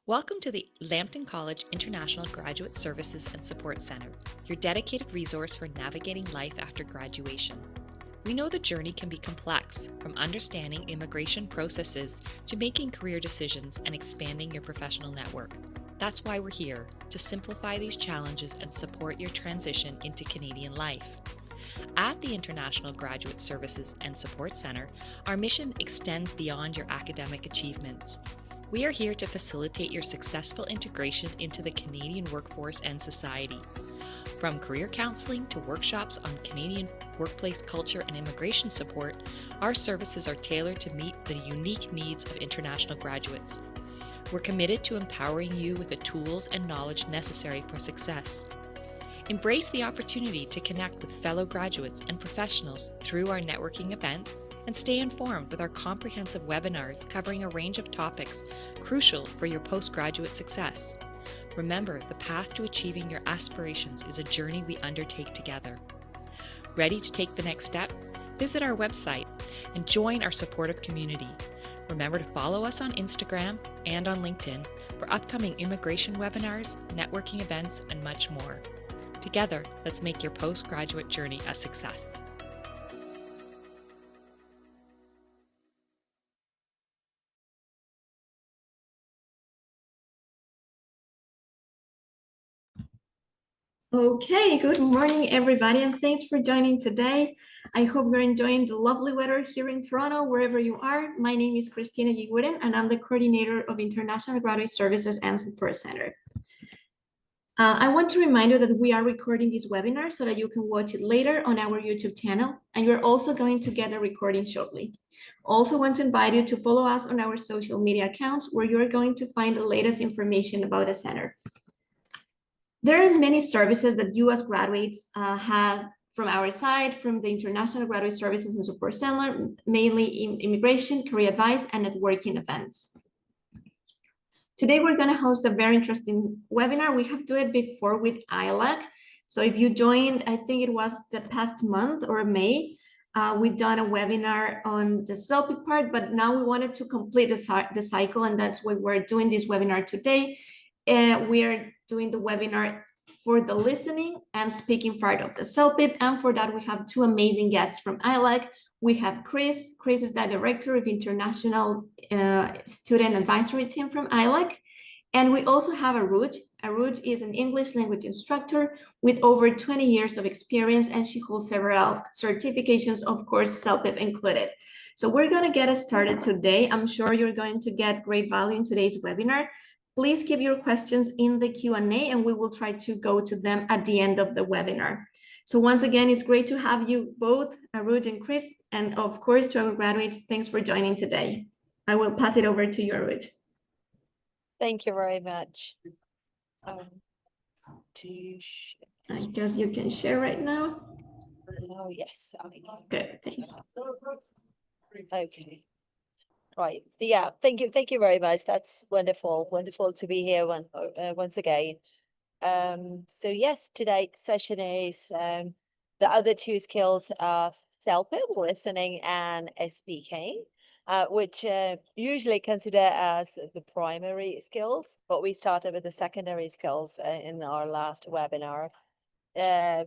Welcome to the Lambton College International Graduate Services and Support Center, your dedicated resource for navigating life after graduation. We know the journey can be complex, from understanding immigration processes to making career decisions and expanding your professional network. That's why we're here, to simplify these challenges and support your transition into Canadian life. At the International Graduate Services and Support Center, our mission extends beyond your academic achievements. We are here to facilitate your successful integration into the Canadian workforce and society. From career counseling to workshops on Canadian workplace culture and immigration support, our services are tailored to meet the unique needs of international graduates. We're committed to empowering you with the tools and knowledge necessary for success. Embrace the opportunity to connect with fellow graduates and professionals through our networking events and stay informed with our comprehensive webinars covering a range of topics crucial for your postgraduate success. Remember, the path to achieving your aspirations is a journey we undertake together. Ready to take the next step? Visit our website and join our supportive community. Remember to follow us on Instagram and on LinkedIn for upcoming immigration webinars, networking events, and much more. Together, let's make your postgraduate journey a success. Okay, good morning, everybody, and thanks for joining today. I hope you're enjoying the lovely weather here in Toronto, wherever you are. My name is Christina Yiguren, and I'm the coordinator of International Graduate Services and Support Center. I want to remind you that we are recording this webinar so that you can watch it later on our YouTube channel, and you're also going to get a recording shortly. Also want to invite you to follow us on our social media accounts, where you're going to find the latest information about the center. There are many services that you as graduates have from our side, from the International Graduate Services and Support Center, mainly in immigration, career advice, and networking events. Today, we're going to host a very interesting webinar. We have done it before with ILAC. So if you joined, I think it was the past month or May, we've done a webinar on the CELPIP part, but now we wanted to complete the cycle, and that's why we're doing this webinar today. We are doing the webinar for the listening and speaking part of the CELPIP, and for that we have two amazing guests from ILAC. We have Chris. Chris is the director of International Student Advisory Team from ILAC. And we also have Aruj. Aruj is an English language instructor with over 20 years of experience, and she holds several certifications, of course, CELPIP included. So we're going to get us started today. I'm sure you're going to get great value in today's webinar. Please keep your questions in the Q&A, and we will try to go to them at the end of the webinar. So once again, it's great to have you both, Aruj and Chris, and of course to our graduates, thanks for joining today. I will pass it over to you, Aruj. Thank you very much. I guess you can share right now. Oh, yes. Good, thanks. Okay. Right. Yeah. Thank you very much. That's wonderful. Wonderful to be here once again. So yes, today's session is the other two skills of CELPIP, listening, and speaking, which usually consider as the primary skills, but we started with the secondary skills in our last webinar.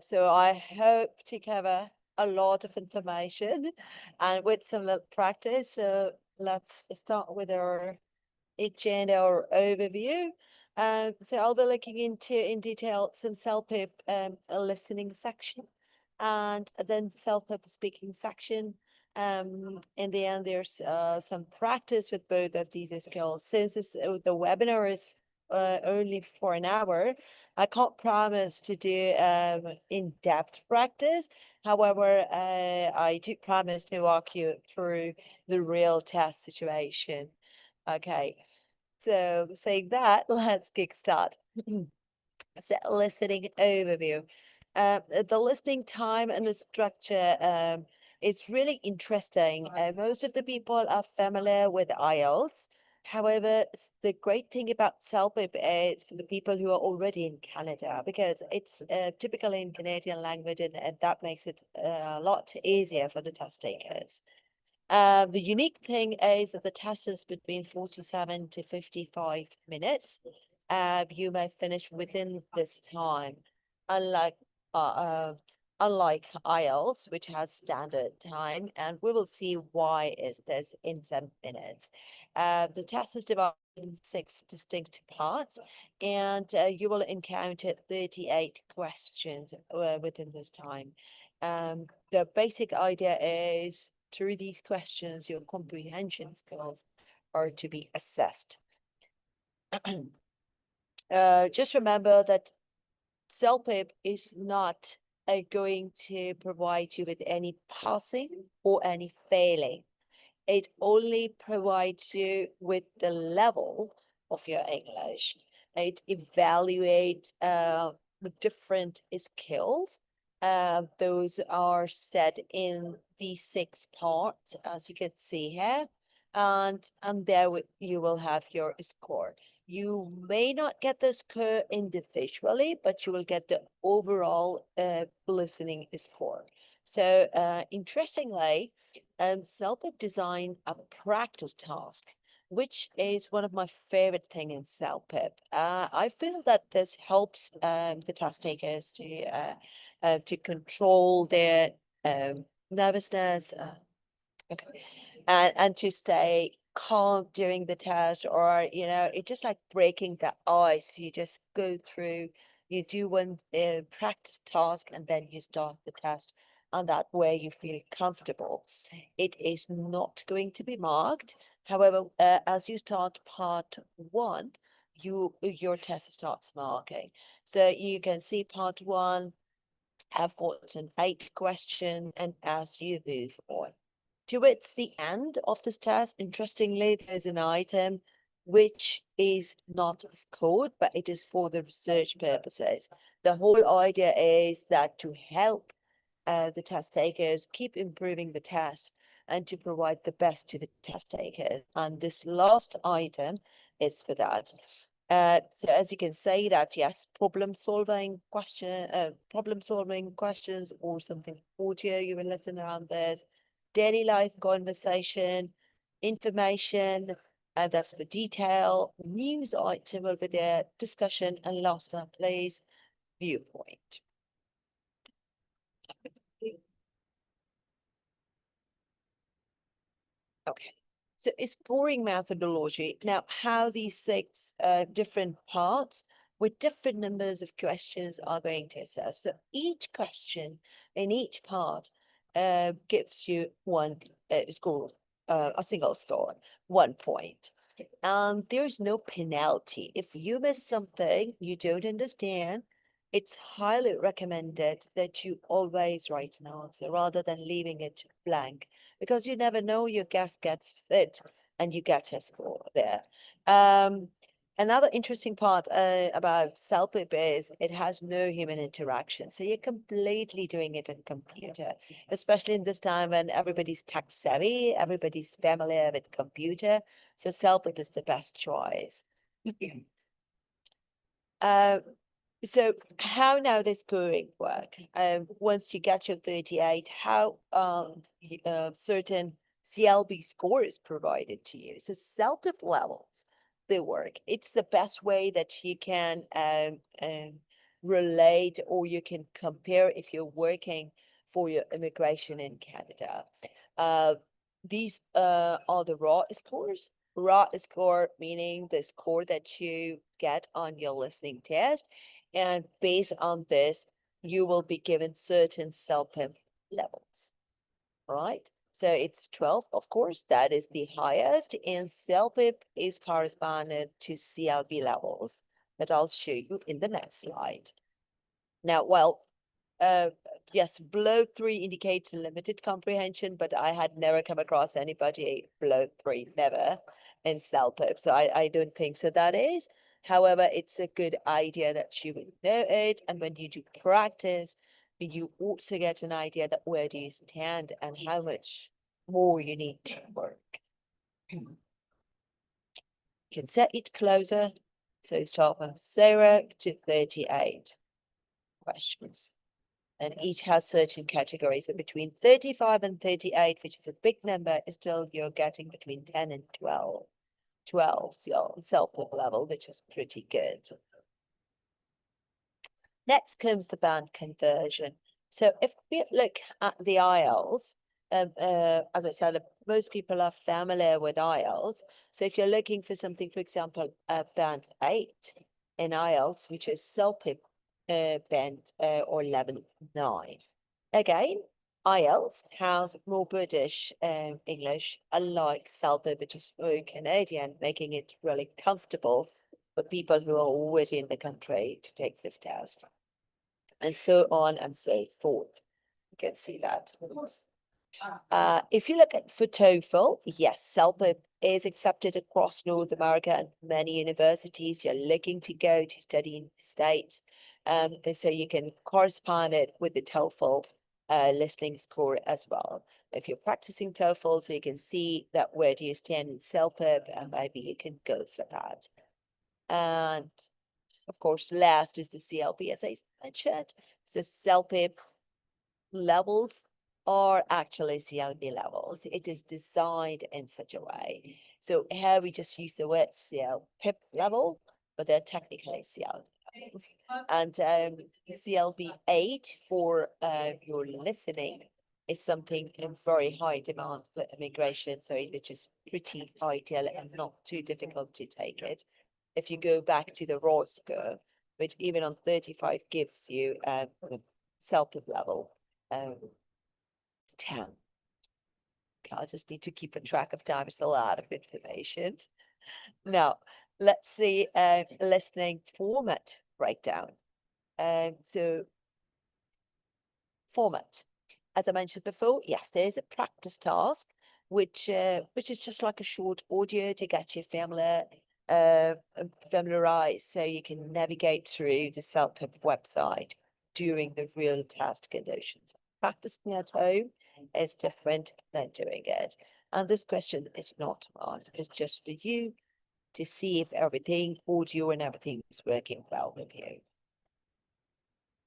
So I hope to cover a lot of information and with some little practice. So let's start with our agenda or overview. So I'll be looking into in detail some CELPIP a listening section, and then CELPIP speaking section. In the end, there's some practice with both of these skills. Since the webinar is only for an hour, I can't promise to do in-depth practice. However, I do promise to walk you through the real test situation. Okay, so saying that, let's kickstart. So listening overview. The listening time and the structure is really interesting. Most of the people are familiar with IELTS. However, the great thing about CELPIP is for the people who are already in Canada, because it's typically in Canadian language, and that makes it a lot easier for the test takers. The unique thing is that the test is between 47 to 55 minutes. You may finish within this time, unlike uh, uh, unlike IELTS, which has standard time, and we will see why is this in some minutes. The test is divided in 6 distinct parts, and you will encounter 38 questions within this time. The basic idea is through these questions, your comprehension skills are to be assessed. Just remember that CELPIP is not going to provide you with any passing or any failing. It only provides you with the level of your English. It evaluates different skills. Those are set in the 6 parts, as you can see here. And there you will have your score. You may not get the score individually, but you will get the overall listening score. So interestingly, CELPIP designed a practice task, which is one of my favorite thing in CELPIP. I feel that this helps the task takers to control their nervousness, okay, and to stay calm during the test, or it's just like breaking the ice. You just go through, you do one practice task, and then you start the test, and that way you feel comfortable. It is not going to be marked. However, as you start part 1, your test starts marking. So you can see part 1, I've got an 8 question, and as you move on towards the end of this test, interestingly, there's an item which is not scored, but it is for the research purposes. The whole idea is that to help the test takers keep improving the test and to provide the best to the test takers. And this last item is for that. So as you can say that, yes, problem solving questions or something audio you will listen around this, daily life conversation, information, and that's for detail, news item will be there, discussion, and last but not least, viewpoint. Okay. So scoring methodology. Now, how these 6 different parts with different numbers of questions are going to assess. So each question in each part gives you one score, a single score, 1 point. And there's no penalty. If you miss something you don't understand, it's highly recommended that you always write an answer rather than leaving it blank, because you never know, your guess gets fit and you get a score there. Another interesting part about CELPIP is it has no human interaction. So you're completely doing it in computer, especially in this time when everybody's tech savvy, everybody's familiar with computer. So CELPIP is the best choice. So how now the scoring work? Once you get your 38, how certain CLB score is provided to you? So CELPIP levels, they work. It's the best way that you can relate, or you can compare if you're working for your immigration in Canada. These are the raw scores. Raw score meaning the score that you get on your listening test. And based on this, you will be given certain CELPIP levels, right? So it's 12, of course, that is the highest, and CELPIP is corresponded to CLB levels that I'll show you in the next slide. Now, well, yes, below 3 indicates limited comprehension, but I had never come across anybody below 3, never, in CELPIP. So I don't think so that is. However, it's a good idea that you would know it. And when you do practice, you also get an idea that where do you stand and how much more you need to work. You can set it closer. So start from 0 to 38 questions. and each has certain categories. So between 35 and 38, which is a big number, is still you're getting between 10 and 12 CELPIP level, which is pretty good. Next comes the band conversion. So if we look at the IELTS, as I said, most people are familiar with IELTS. So if you're looking for something, for example, band 8 in IELTS, which is CELPIP band or level 9. Again, IELTS has more British English, unlike CELPIP, which is very Canadian, making it really comfortable for people who are already in the country to take this test, and so on and so forth. You can see that. If you look at for TOEFL, yes, CELPIP is accepted across North America and many universities. You're looking to go to study in the States, and so you can correspond it with the TOEFL listening score as well. If you're practicing TOEFL, so you can see that where do you stand in CELPIP, and maybe you can go for that. And of course, last is the CLP, as I mentioned. So CELPIP levels are actually CLB levels. It is designed in such a way. So here we just use the word CLPIP level, but they're technically CLB levels. And CLB 8 for your listening is something in very high demand for immigration. So which is pretty ideal and not too difficult to take it. If you go back to the raw score, which even on 35 gives you the CELPIP level 10. I just need to keep a track of time. It's a lot of information. Now, let's see listening format breakdown. So format, as I mentioned before, yes, there is a practice task, which is just like a short audio to get you familiarized, so you can navigate through the CELPIP website during the real test conditions. Practicing at home is different than doing it. And this question is not hard. It's just for you to see if everything, audio and everything is working well with you.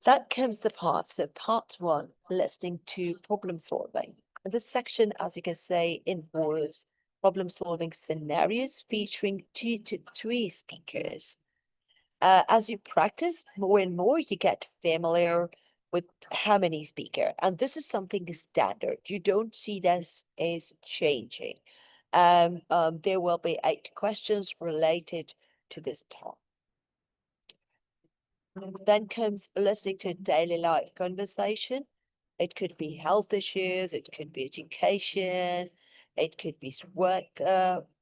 That comes the parts. So part 1, listening to problem solving. And this section, as you can say, involves problem solving scenarios featuring 2 to 3 speakers. As you practice more and more, you get familiar with how many speaker, and this is something standard. You don't see this as changing. There will be 8 questions related to this topic. Then comes listening to daily life conversation. It could be health issues, it could be education, it could be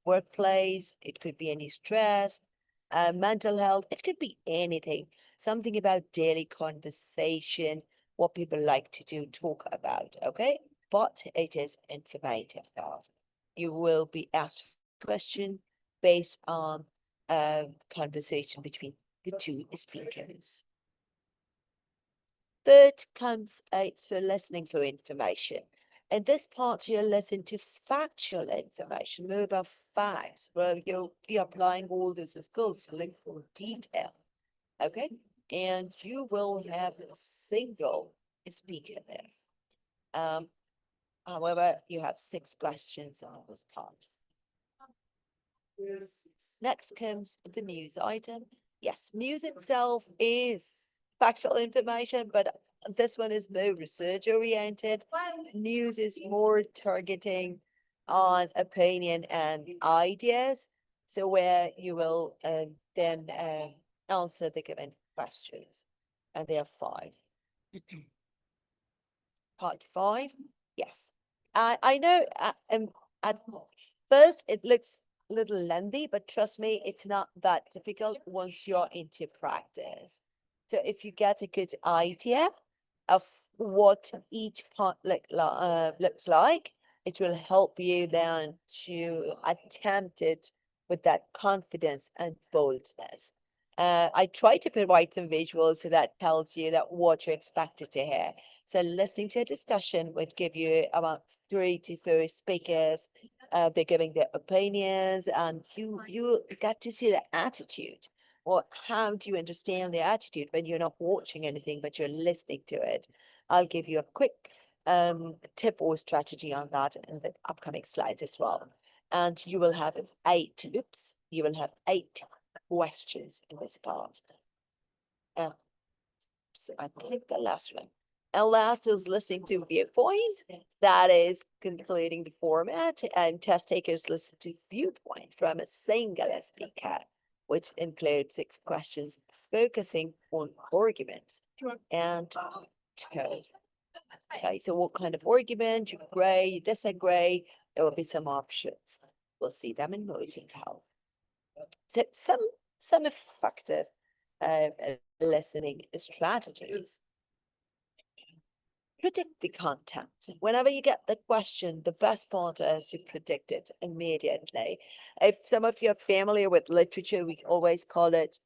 workplace, it could be any stress, mental health, it could be anything. Something about daily conversation, what people like to do, talk about, okay? But it is informative task. You will be asked a question based on conversation between the 2 speakers. Third comes it's for listening for information. In this part, you listen to factual information, more about facts, where you're applying all those skills to look for detail. Okay, and you will have a single speaker there. However, you have 6 questions on this part. Next comes the news item. Yes, news itself is factual information, but this one is more research oriented. News is more targeting on opinion and ideas. So where you will then answer the given questions. And there are 5. Part 5, yes. I know at first it looks a little lengthy, but trust me, it's not that difficult once you're into practice. So if you get a good idea of what each part looks like, it will help you then to attempt it with that confidence and boldness. I try to provide some visuals so that tells you that what you're expected to hear. So listening to a discussion would give you about 3 to 4 speakers. They're giving their opinions, and you get to see the attitude. Or how do you understand the attitude when you're not watching anything, but you're listening to it? I'll give you a quick tip or strategy on that in the upcoming slides as well. And you will have you will have 8 questions in this part. So I think the last one. And last is listening to viewpoint. That is concluding the format, and test takers listen to viewpoint from a single speaker, which includes 6 questions focusing on arguments and tone. Okay, so what kind of argument? You agree, you disagree. There will be some options. We'll see them in more detail. So some effective listening strategies. Predict the content. Whenever you get the question, the best part is you predict it immediately. If some of you are familiar with literature, we always call it,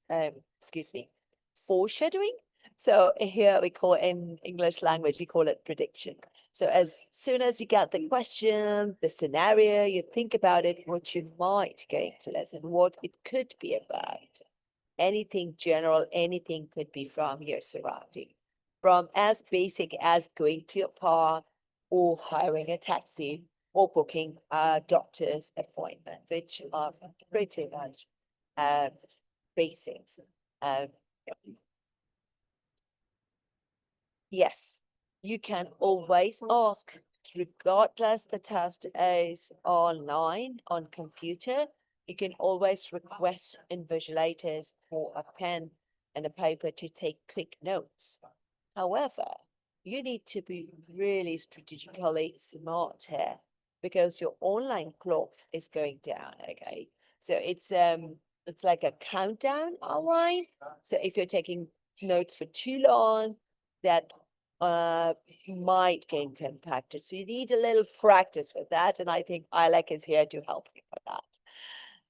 foreshadowing. So here we call it, in English language, we call it prediction. So as soon as you get the question, the scenario, you think about it, what you might going to listen, what it could be about. Anything general, anything could be from your surrounding. From as basic as going to a park or hiring a taxi or booking a doctor's appointment, which are pretty much basics. Yes, you can always ask, regardless the test is online on computer, you can always request invigilators for a pen and a paper to take quick notes. However, you need to be really strategically smart here because your online clock is going down, okay? So it's like a countdown online. So if you're taking notes for too long, that might get impacted. So you need a little practice with that. And I think ILEC is here to help you with that.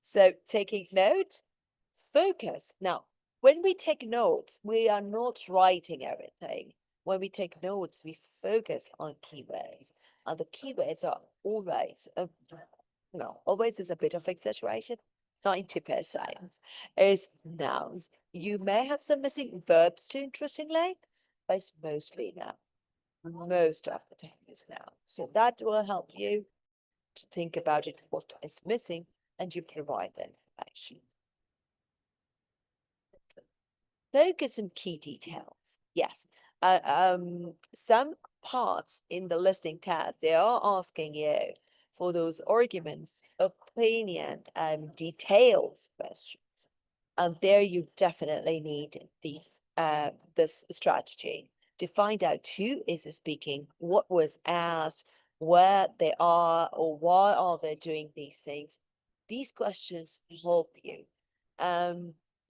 So taking notes, focus. Now, when we take notes, we are not writing everything. When we take notes, we focus on keywords. And the keywords are always, always is a bit of exaggeration. 90% is nouns. You may have some missing verbs too, interestingly, but it's mostly now. Most of the time is now. So that will help you to think about it, what is missing, and you provide the information. Focus on key details. Yes. Some parts in the listening task, they are asking you for those arguments, opinion, details questions. And there you definitely need this strategy to find out who is speaking, what was asked, where they are, or why are they doing these things. These questions help you.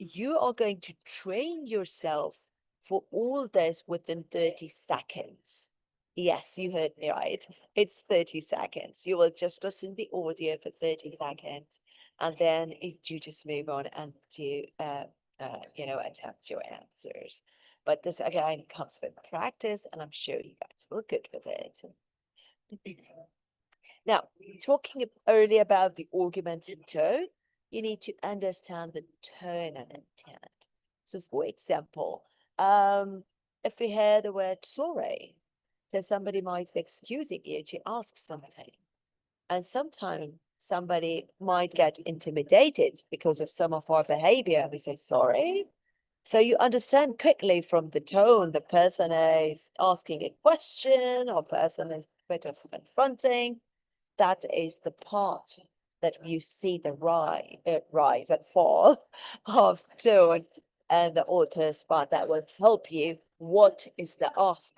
You are going to train yourself for all this within 30 seconds. Yes, you heard me right. It's 30 seconds. You will just listen to the audio for 30 seconds, and then you just move on and do, attempt your answers. But this again comes with practice, and I'm sure you guys will good with it. Now, talking earlier about the argument and tone, you need to understand the tone and intent. So, for example, if we hear the word sorry, then somebody might be excusing you to ask something. And sometimes somebody might get intimidated because of some of our behavior. We say, sorry. So you understand quickly from the tone, the person is asking a question or person is a bit of confronting. That is the part that you see the rise and fall of tone and the author's part that will help you. What is the ask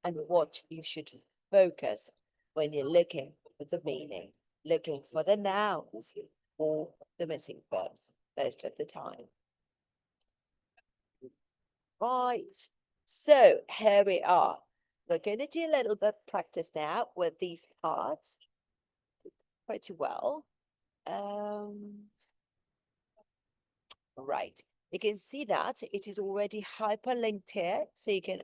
and what you should focus when you're looking for the meaning, looking for the nouns or the missing verbs most of the time. Right, so here we are. We're going to do a little bit of practice now with these parts pretty well. Right, you can see that it is already hyperlinked here, so you can,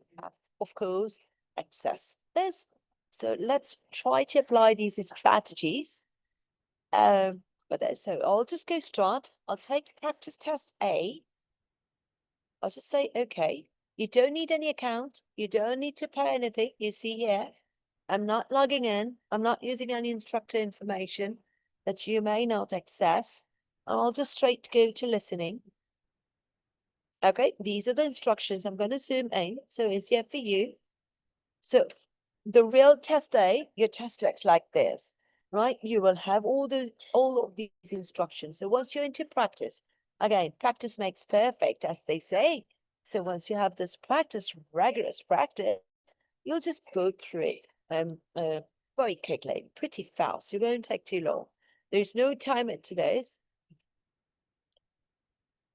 of course, access this. So let's try to apply these strategies. So I'll just go start. I'll take practice test A. I'll just say, okay, You don't need any account. You don't need to pay anything. You see here, I'm not logging in. I'm not using any instructor information that you may not access. I'll just straight go to listening. Okay, these are the instructions. I'm going to zoom in so it's here for you. So the real test day, your test looks like this, right? You will have all of these instructions. So once you're into practice, again, practice makes perfect, as they say. So once you have this practice, rigorous practice, you'll just go through it very quickly, pretty fast. It won't take too long. There's no timer to this.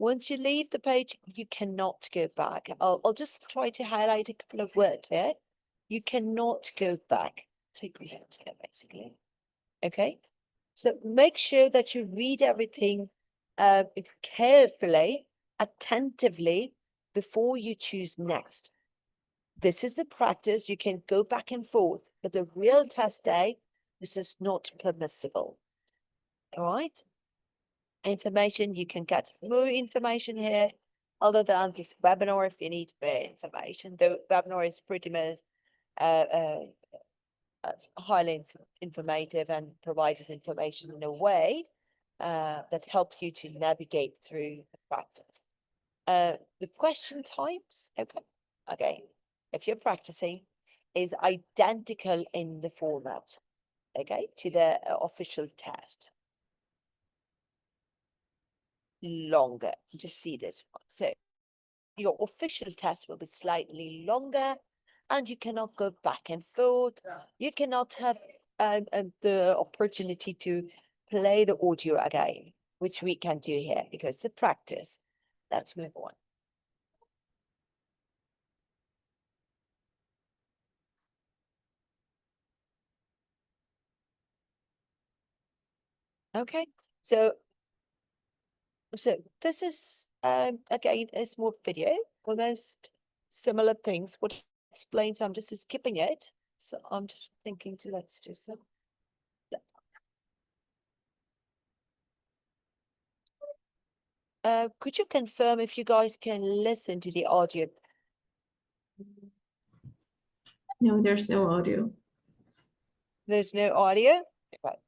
Once you leave the page, you cannot go back. I'll just try to highlight a couple of words here. You cannot go back. Take me out here, basically. Okay. So make sure that you read everything carefully, attentively before you choose next. This is the practice. You can go back and forth, but the real test day, this is not permissible. All right. Information, you can get more information here other than this webinar if you need more information. The webinar is pretty much highly informative and provides information in a way that helps you to navigate through the practice. The question types, okay, if you're practicing, is identical in the format, okay, to the official test. Longer, just see this one. So your official test will be slightly longer and you cannot go back and forth. You cannot have the opportunity to play the audio again, which we can do here because it's a practice. Let's move on. Okay, so this is again a small video, almost similar things. What he explains, I'm just skipping it. So I'm just thinking to let's do some. Could you confirm if you guys can listen to the audio? No, there's no audio. There's no audio? Right.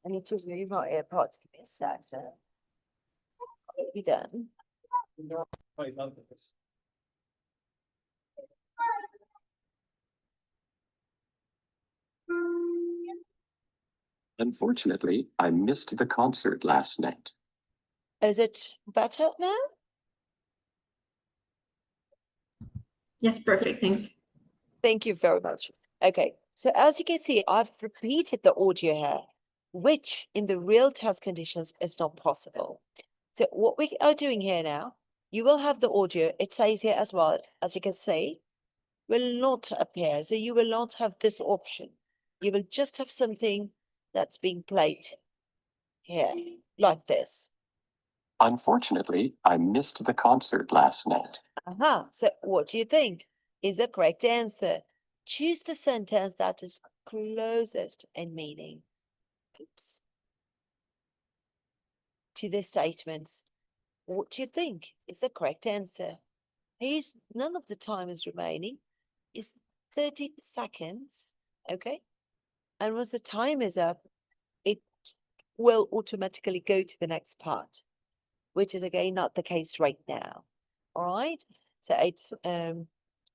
I need to move my AirPods. Give me a sec there. Be done. Unfortunately, I missed the concert last night. Is it better now? Yes, perfect. Thanks. Thank you very much. Okay, so as you can see, I've repeated the audio here, which in the real test conditions is not possible. So what we are doing here now, you will have the audio. It says here as well, as you can see, will not appear. So you will not have this option. You will just have something that's being played here, like this. Unfortunately, I missed the concert last night. So what do you think is the correct answer? Choose the sentence that is closest in meaning. Oops. To the statements. What do you think is the correct answer? Here's none of the time is remaining. It's 30 seconds. Okay. And once the time is up, it will automatically go to the next part, which is again not the case right now. All right. So it's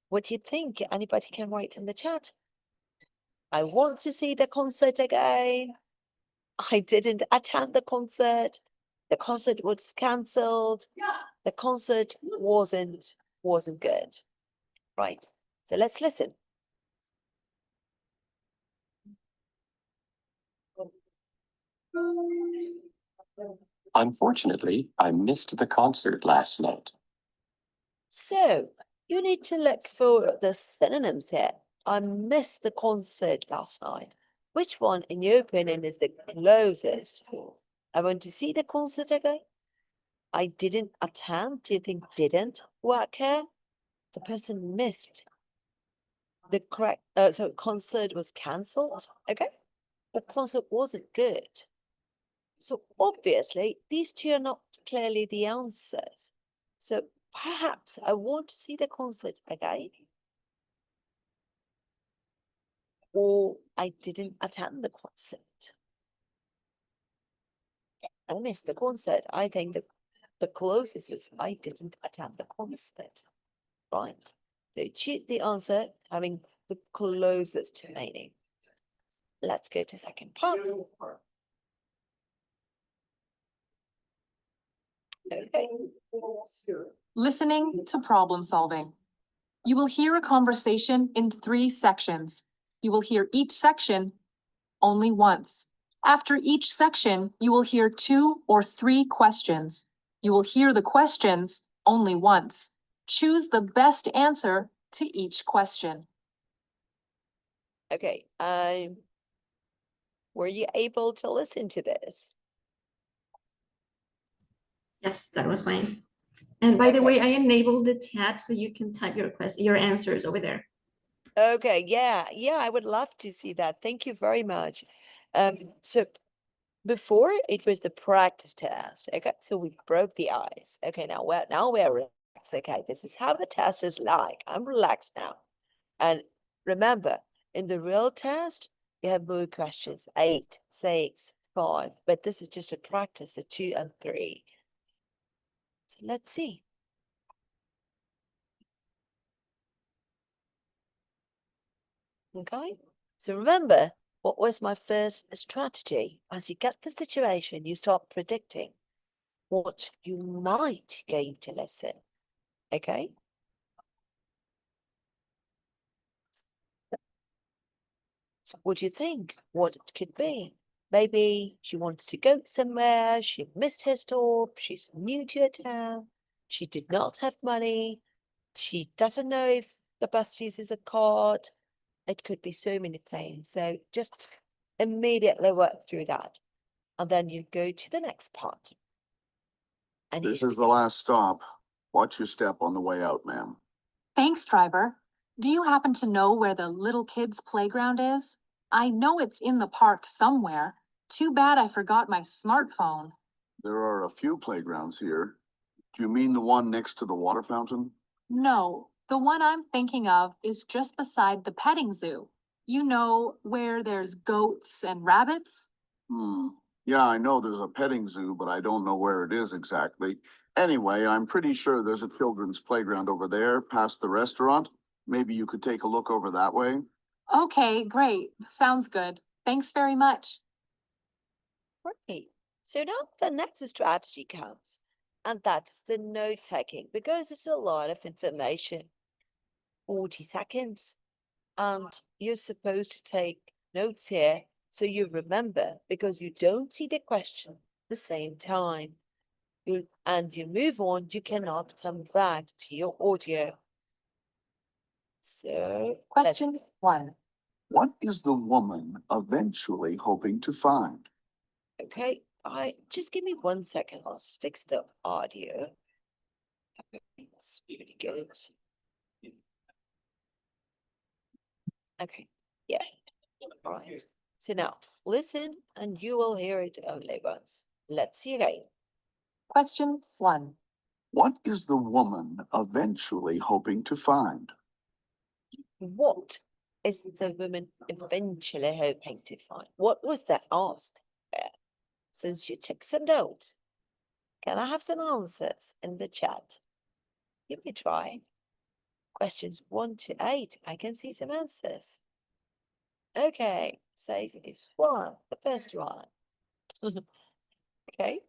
what do you think? Anybody can write in the chat. I want to see the concert again. I didn't attend the concert. The concert was cancelled. The concert wasn't good. Right. So let's listen. Unfortunately, I missed the concert last night. So you need to look for the synonyms here. I missed the concert last night. Which one, in your opinion, is the closest? I want to see the concert again. I didn't attend. Do you think didn't work here? The person missed the correct. So concert was cancelled. Okay, the concert wasn't good. So obviously, these two are not clearly the answers. So perhaps I want to see the concert again. Or I didn't attend the concert. I missed the concert. I think the closest is I didn't attend the concert. Right. So choose the answer having the closest to meaning. Let's go to second part. Okay. Listening to problem solving. You will hear a conversation in 3 sections. You will hear each section only once. After each section, you will hear 2 or 3 questions. You will hear the questions only once. Choose the best answer to each question. Okay. Were you able to listen to this? Yes, that was fine. And by the Okay. way, I enabled the chat so you can type your answers over there. Okay, yeah, I would love to see that. Thank you very much. So before it was the practice test. Okay, so we broke the ice. Okay, now we're relaxed. Okay, this is how the test is like. I'm relaxed now. And remember, in the real test, you have more questions, 8, 6, 5, but this is just a practice, a 2 and 3. So let's see. Okay, so remember, what was my first strategy? As you get the situation, you start predicting what you might gain to listen. Okay? So what do you think? What it could be? Maybe she wants to go somewhere, she missed her stop, she's new to a town, she did not have money, she doesn't know if the bus uses a card. It could be so many things. So just immediately work through that. And then you go to the next part. And This is the last stop. Watch your step on the way out, ma'am. Thanks, driver. Do you happen to know where the little kids' playground is? I know it's in the park somewhere. Too bad I forgot my smartphone. There are a few playgrounds here. Do you mean the one next to the water fountain? No, the one I'm thinking of is just beside the petting zoo. You know, where there's goats and rabbits? Yeah, I know there's a petting zoo, but I don't know where it is exactly. Anyway, I'm pretty sure there's a children's playground over there past the restaurant. Maybe you could take a look over that way. Okay, great. Sounds good. Thanks very much. Great. So now the next strategy comes, and that's the note taking, because it's a lot of information. 40 seconds, and you're supposed to take notes here so you remember, because you don't see the question the same time. You move on, you cannot come back to your audio. So Question 1. What is the woman eventually hoping to find? okay, just give me 1 second. I'll fix the audio. It's pretty good. Okay, yeah. All right. So now listen, and you will hear it only once. Let's see again. Question 1. What is the woman eventually hoping to find? What is the woman eventually hoping to find? What was that asked? Since you took some notes, can I have some answers in the chat? Give me a try. Questions 1 to 8. I can see some answers. Okay, says it's 1, the first one. Okay.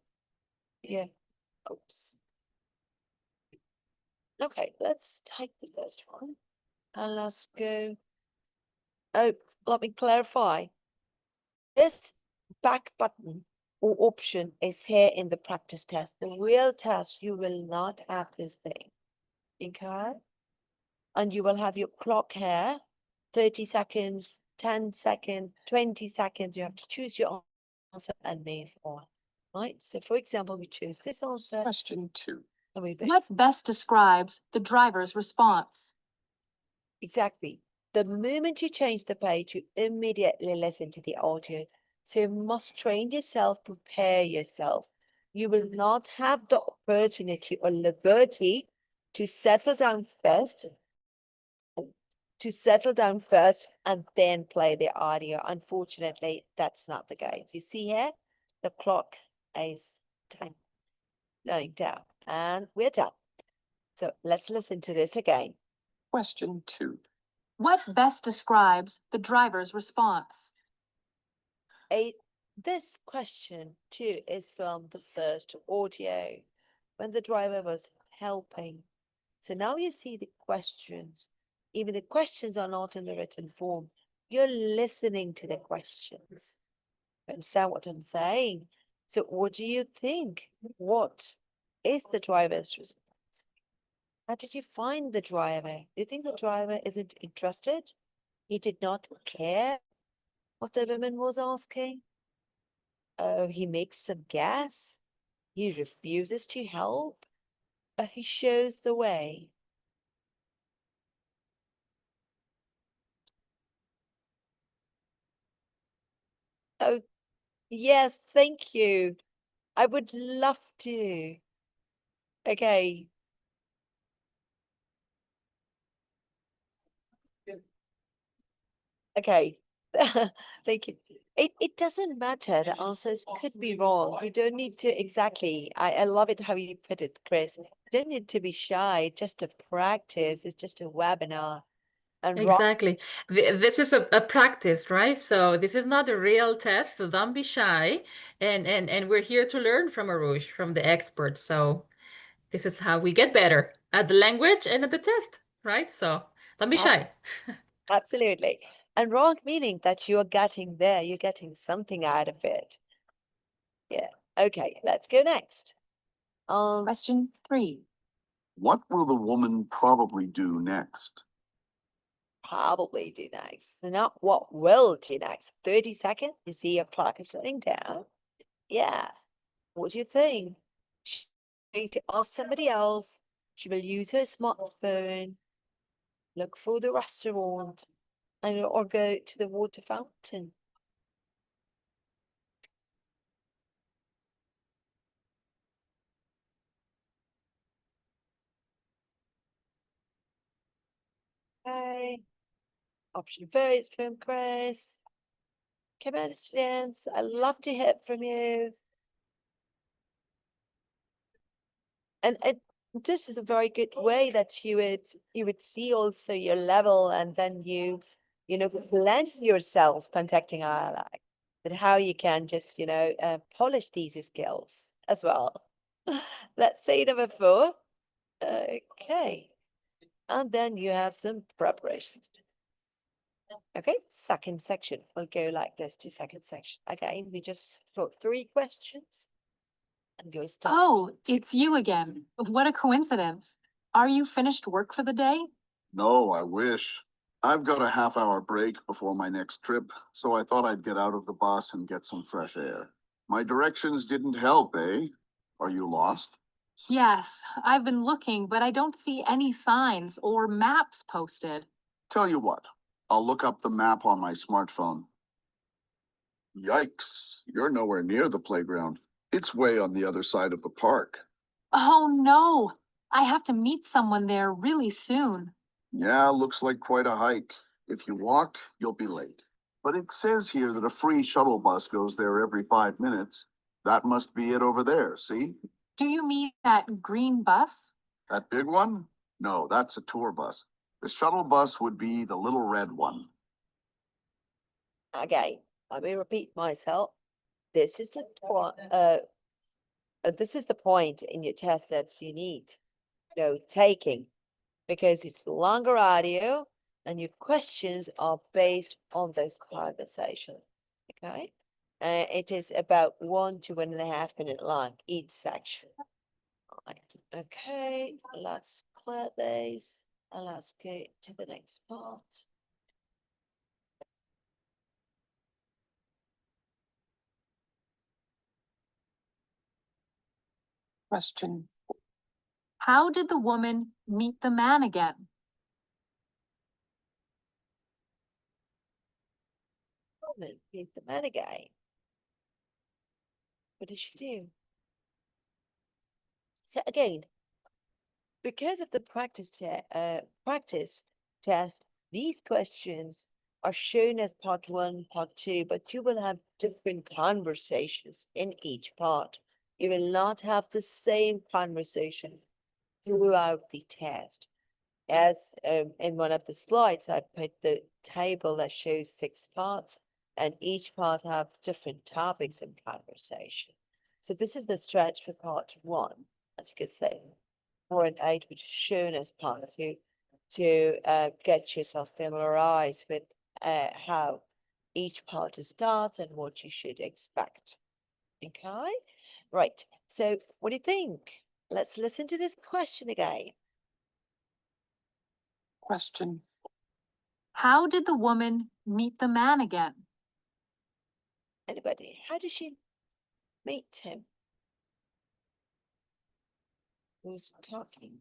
Yeah. Oops. Okay, let's take the first one. And let's go. Oh, let me clarify. This back button or option is here in the practice test. The real test, you will not have this thing. Okay? And you will have your clock here, 30 seconds, 10 seconds, 20 seconds. You have to choose your answer and move on. Right? So for example, we choose this answer. Question 2. And we move. What best describes the driver's response? Exactly. The moment you change the page, you immediately listen to the audio. So you must train yourself, prepare yourself. You will not have the opportunity or liberty to settle down first, and then play the audio. Unfortunately, that's not the case. You see here, the clock is going down, and we're done. So let's listen to this again. Question 2. What best describes the driver's response? This question too is from the first audio when the driver was helping. So now you see the questions. Even the questions are not in the written form. You're listening to the questions. You understand what I'm saying? So what do you think? What is the driver's response? How did you find the driver? Do you think the driver isn't interested? He did not care what the woman was asking? Oh, he makes some gas. He refuses to help. He shows the way. Oh, yes, thank you. I would love to. Okay. Okay. Thank you. It doesn't matter. The answers could be wrong. You don't need to exactly. I love it how you put it, Chris. You don't need to be shy, just to practice. It's just a webinar. And Exactly. This is a practice, right? So this is not a real test, so don't be shy. And we're here to learn from Arush, from the experts. So this is how we get better at the language and at the test, right? So don't be shy. Absolutely. And wrong meaning that you are getting there, you're getting something out of it. Yeah. Okay, let's go next. Question 3. What will the woman probably do next? Probably do next. Not what will do next. 30 seconds. You see your clock is running down. Yeah. What do you think? She's going to ask somebody else. She will use her smartphone, look for the restaurant, and or go to the water fountain. Okay. Option 4 is from Chris. Come on, students. I love to hear from you. And this is a very good way that you would see also your level, and then you cleanse yourself contacting our ally. That how you can just polish these skills as well. Let's say number 4. Okay, and then you have some preparations. Okay, second section. We'll go like this to second section. Again, we just thought 3 questions and go start. Oh, it's you again. What a coincidence. Are you finished work for the day? No, I wish. I've got a half-hour break before my next trip, so I thought I'd get out of the bus and get some fresh air. My directions didn't help, eh? Are you lost? Yes, I've been looking, but I don't see any signs or maps posted. Tell you what, I'll look up the map on my smartphone. Yikes, you're nowhere near the playground. It's way on the other side of the park. Oh no, I have to meet someone there really soon. Yeah, looks like quite a hike. If you walk, you'll be late. But it says here that a free shuttle bus goes there every 5 minutes. That must be it over there, see? Do you mean that green bus? That big one? No, that's a tour bus. The shuttle bus would be the little red one. Okay, let me repeat myself. This is the point in your test that you need note taking, because it's longer audio and your questions are based on those conversations. Okay, it is about 1 to 1.5 minute long each section. Right. Okay, let's clear these and let's go to the next part. Question. How did the woman meet the man again? Meet the man again. What did she do? So again, because of the practice test, these questions are shown as part 1, part 2, but you will have different conversations in each part. You will not have the same conversation throughout the test. As in one of the slides, I put the table that shows 6 parts, and each part have different topics in conversation. So this is the stretch for part 1, as you can see, 4 and 8, which is shown as part 2, to get yourself familiarized with how each part starts and what you should expect. Okay, right. So what do you think? Let's listen to this question again. Question. How did the woman meet the man again? Anybody? How did she meet him? Who's talking?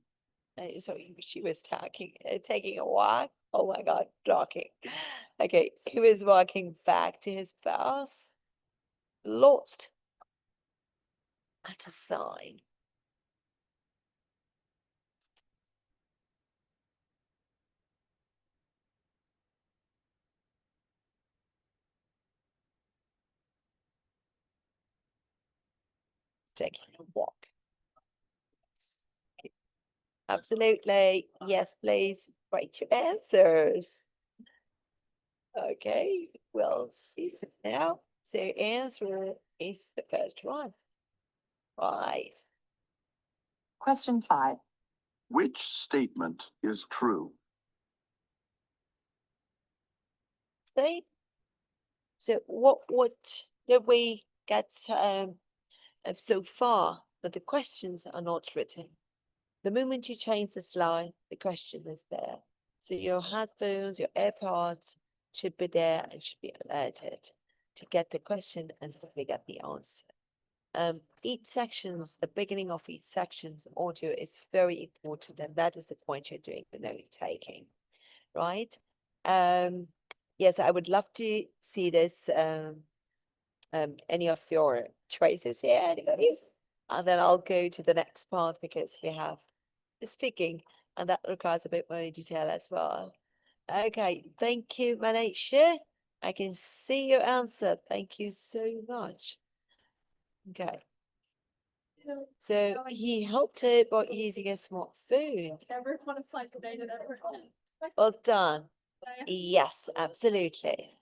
Sorry, she was talking, taking a walk. Oh my God, talking. Okay, he was walking back to his house, lost at a sign. Taking a walk. Okay. Absolutely. Yes, please write your answers. Okay, we'll see now. So answer is the first one. Right. Question 5. Which statement is true? See? So what did we get so far? That the questions are not written. The moment you change the slide, the question is there. So your headphones, your AirPods should be there and should be alerted to get the question and to get the answer. Each sections, the beginning of each section's audio is very important, and that is the point you're doing the note taking, right? Yes, I would love to see this. Any of your choices here, anybody? And then I'll go to the next part because we have the speaking, and that requires a bit more detail as well. Okay, thank you, Manisha. I can see your answer. Thank you so much. Okay. So he helped her by using a smartphone. Well done. Yes, absolutely.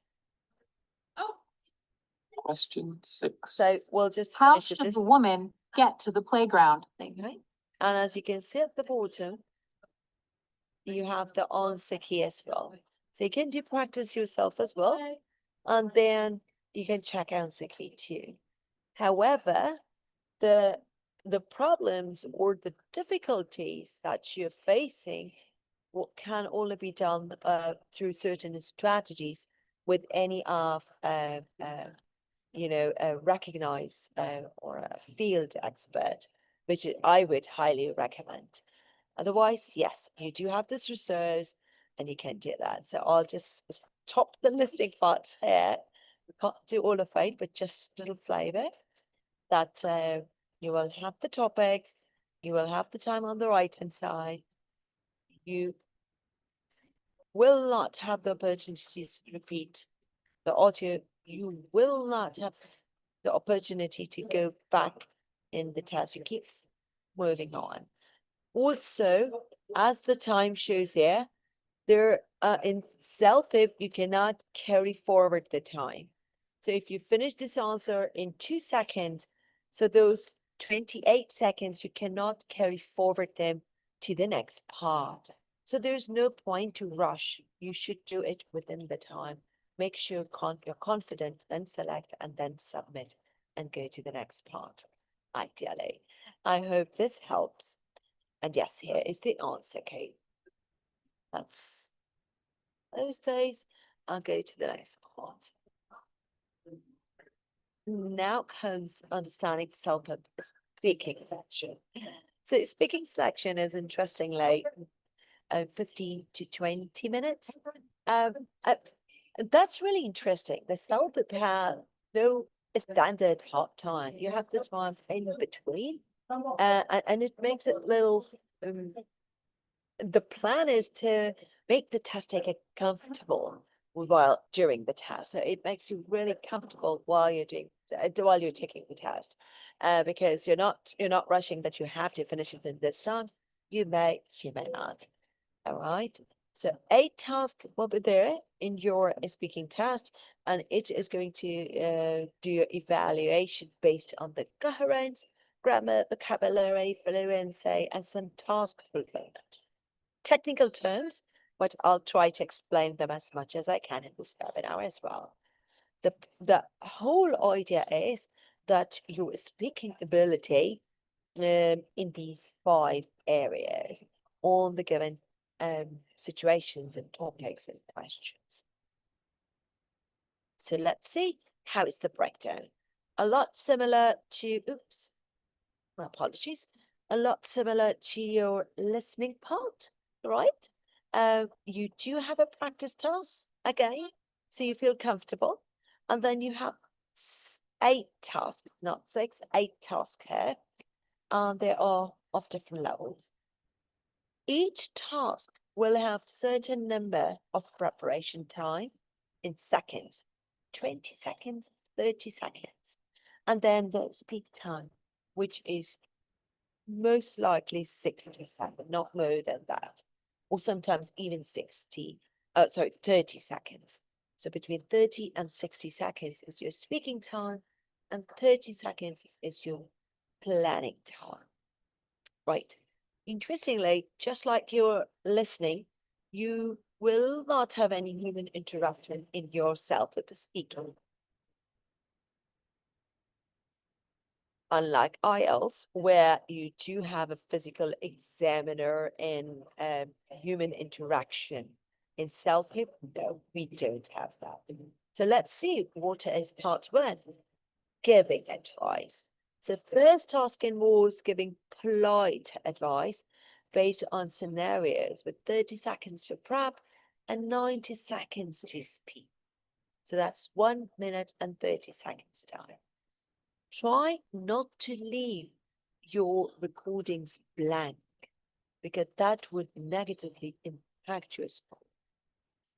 Question 6. So we'll just How finish should with this. the woman get to the playground? Okay. And as you can see at the bottom, you have the answer key as well. So you can do practice yourself as well. And then you can check answer key too. However, the problems or the difficulties that you're facing can only be done through certain strategies with any of recognized or a field expert, which I would highly recommend. Otherwise, yes, you do have this reserves and you can do that. So I'll just top the listing part here. We can't do all of it, but just a little flavor that you will have the topics, you will have the time on the right-hand side. You will not have the opportunities to repeat the audio. You will not have the opportunity to go back in the test. You keep moving on. Also, as the time shows here, there in CELPIP, you cannot carry forward the time. So if you finish this answer in 2 seconds, so those 28 seconds, you cannot carry forward them to the next part. So there's no point to rush. You should do it within the time. Make sure you're confident, then select and then submit and go to the next part, ideally. I hope this helps. And yes, here is the answer key. That's those days. I'll go to the next part. Now comes understanding CELPIP speaking section. So speaking section is interestingly 15 to 20 minutes. That's really interesting. The CELPIP have no standard hot time. You have the time in between, and it makes it a little the plan is to make the test taker comfortable while during the test. So it makes you really comfortable while you're while you're taking the test, because you're not rushing that you have to finish it in this time. You may not. All right. So 8 tasks will be there in your speaking test, and it is going to do your evaluation based on the coherence, grammar, vocabulary, fluency, and some task fulfillment. Technical terms, but I'll try to explain them as much as I can in this webinar as well. The whole idea is that your speaking ability in these 5 areas on the given situations and topics and questions. So let's see how is the breakdown. A lot similar to, my apologies, a lot similar to your listening part, right? You do have a practice task again, so you feel comfortable. And then you have 8 tasks, not 6, 8 tasks here. And they are of different levels. Each task will have certain number of preparation time in seconds, 20 seconds, 30 seconds. And then the speak time, which is most likely 67, not more than that, or sometimes even 30 seconds. So between 30 and 60 seconds is your speaking time, and 30 seconds is your planning time. Right. Interestingly, just like you're listening, you will not have any human interaction in yourself with the speaker. Unlike IELTS, where you do have a physical examiner and human interaction. In CELPIP, no, we don't have that. So let's see what is part 1, giving advice. So first task involves giving polite advice based on scenarios with 30 seconds for prep and 90 seconds to speak. So that's 1 minute and 30 seconds time. Try not to leave your recordings blank, because that would negatively impact your score.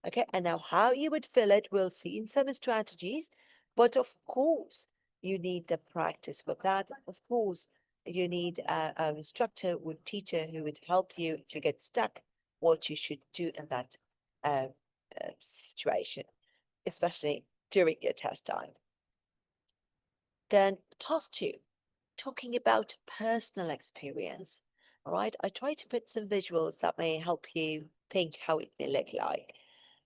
Okay, and now how you would fill it, we'll see in some strategies, but of course, you need the practice with that. Of course, you need an instructor or teacher who would help you if you get stuck, what you should do in that situation, especially during your test time. Then task 2, talking about personal experience. All right, I try to put some visuals that may help you think how it may look like.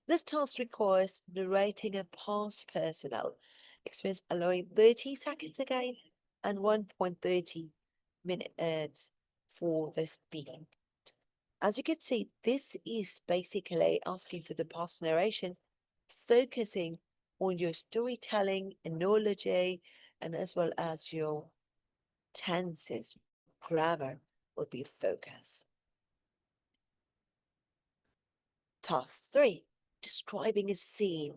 This task requires narrating a past personal experience, allowing 30 seconds again and 1.30 minutes for the speaking. As you can see, this is basically asking for the past narration, focusing on your storytelling, analogy, and as well as your tenses, grammar will be a focus. Task 3, describing a scene.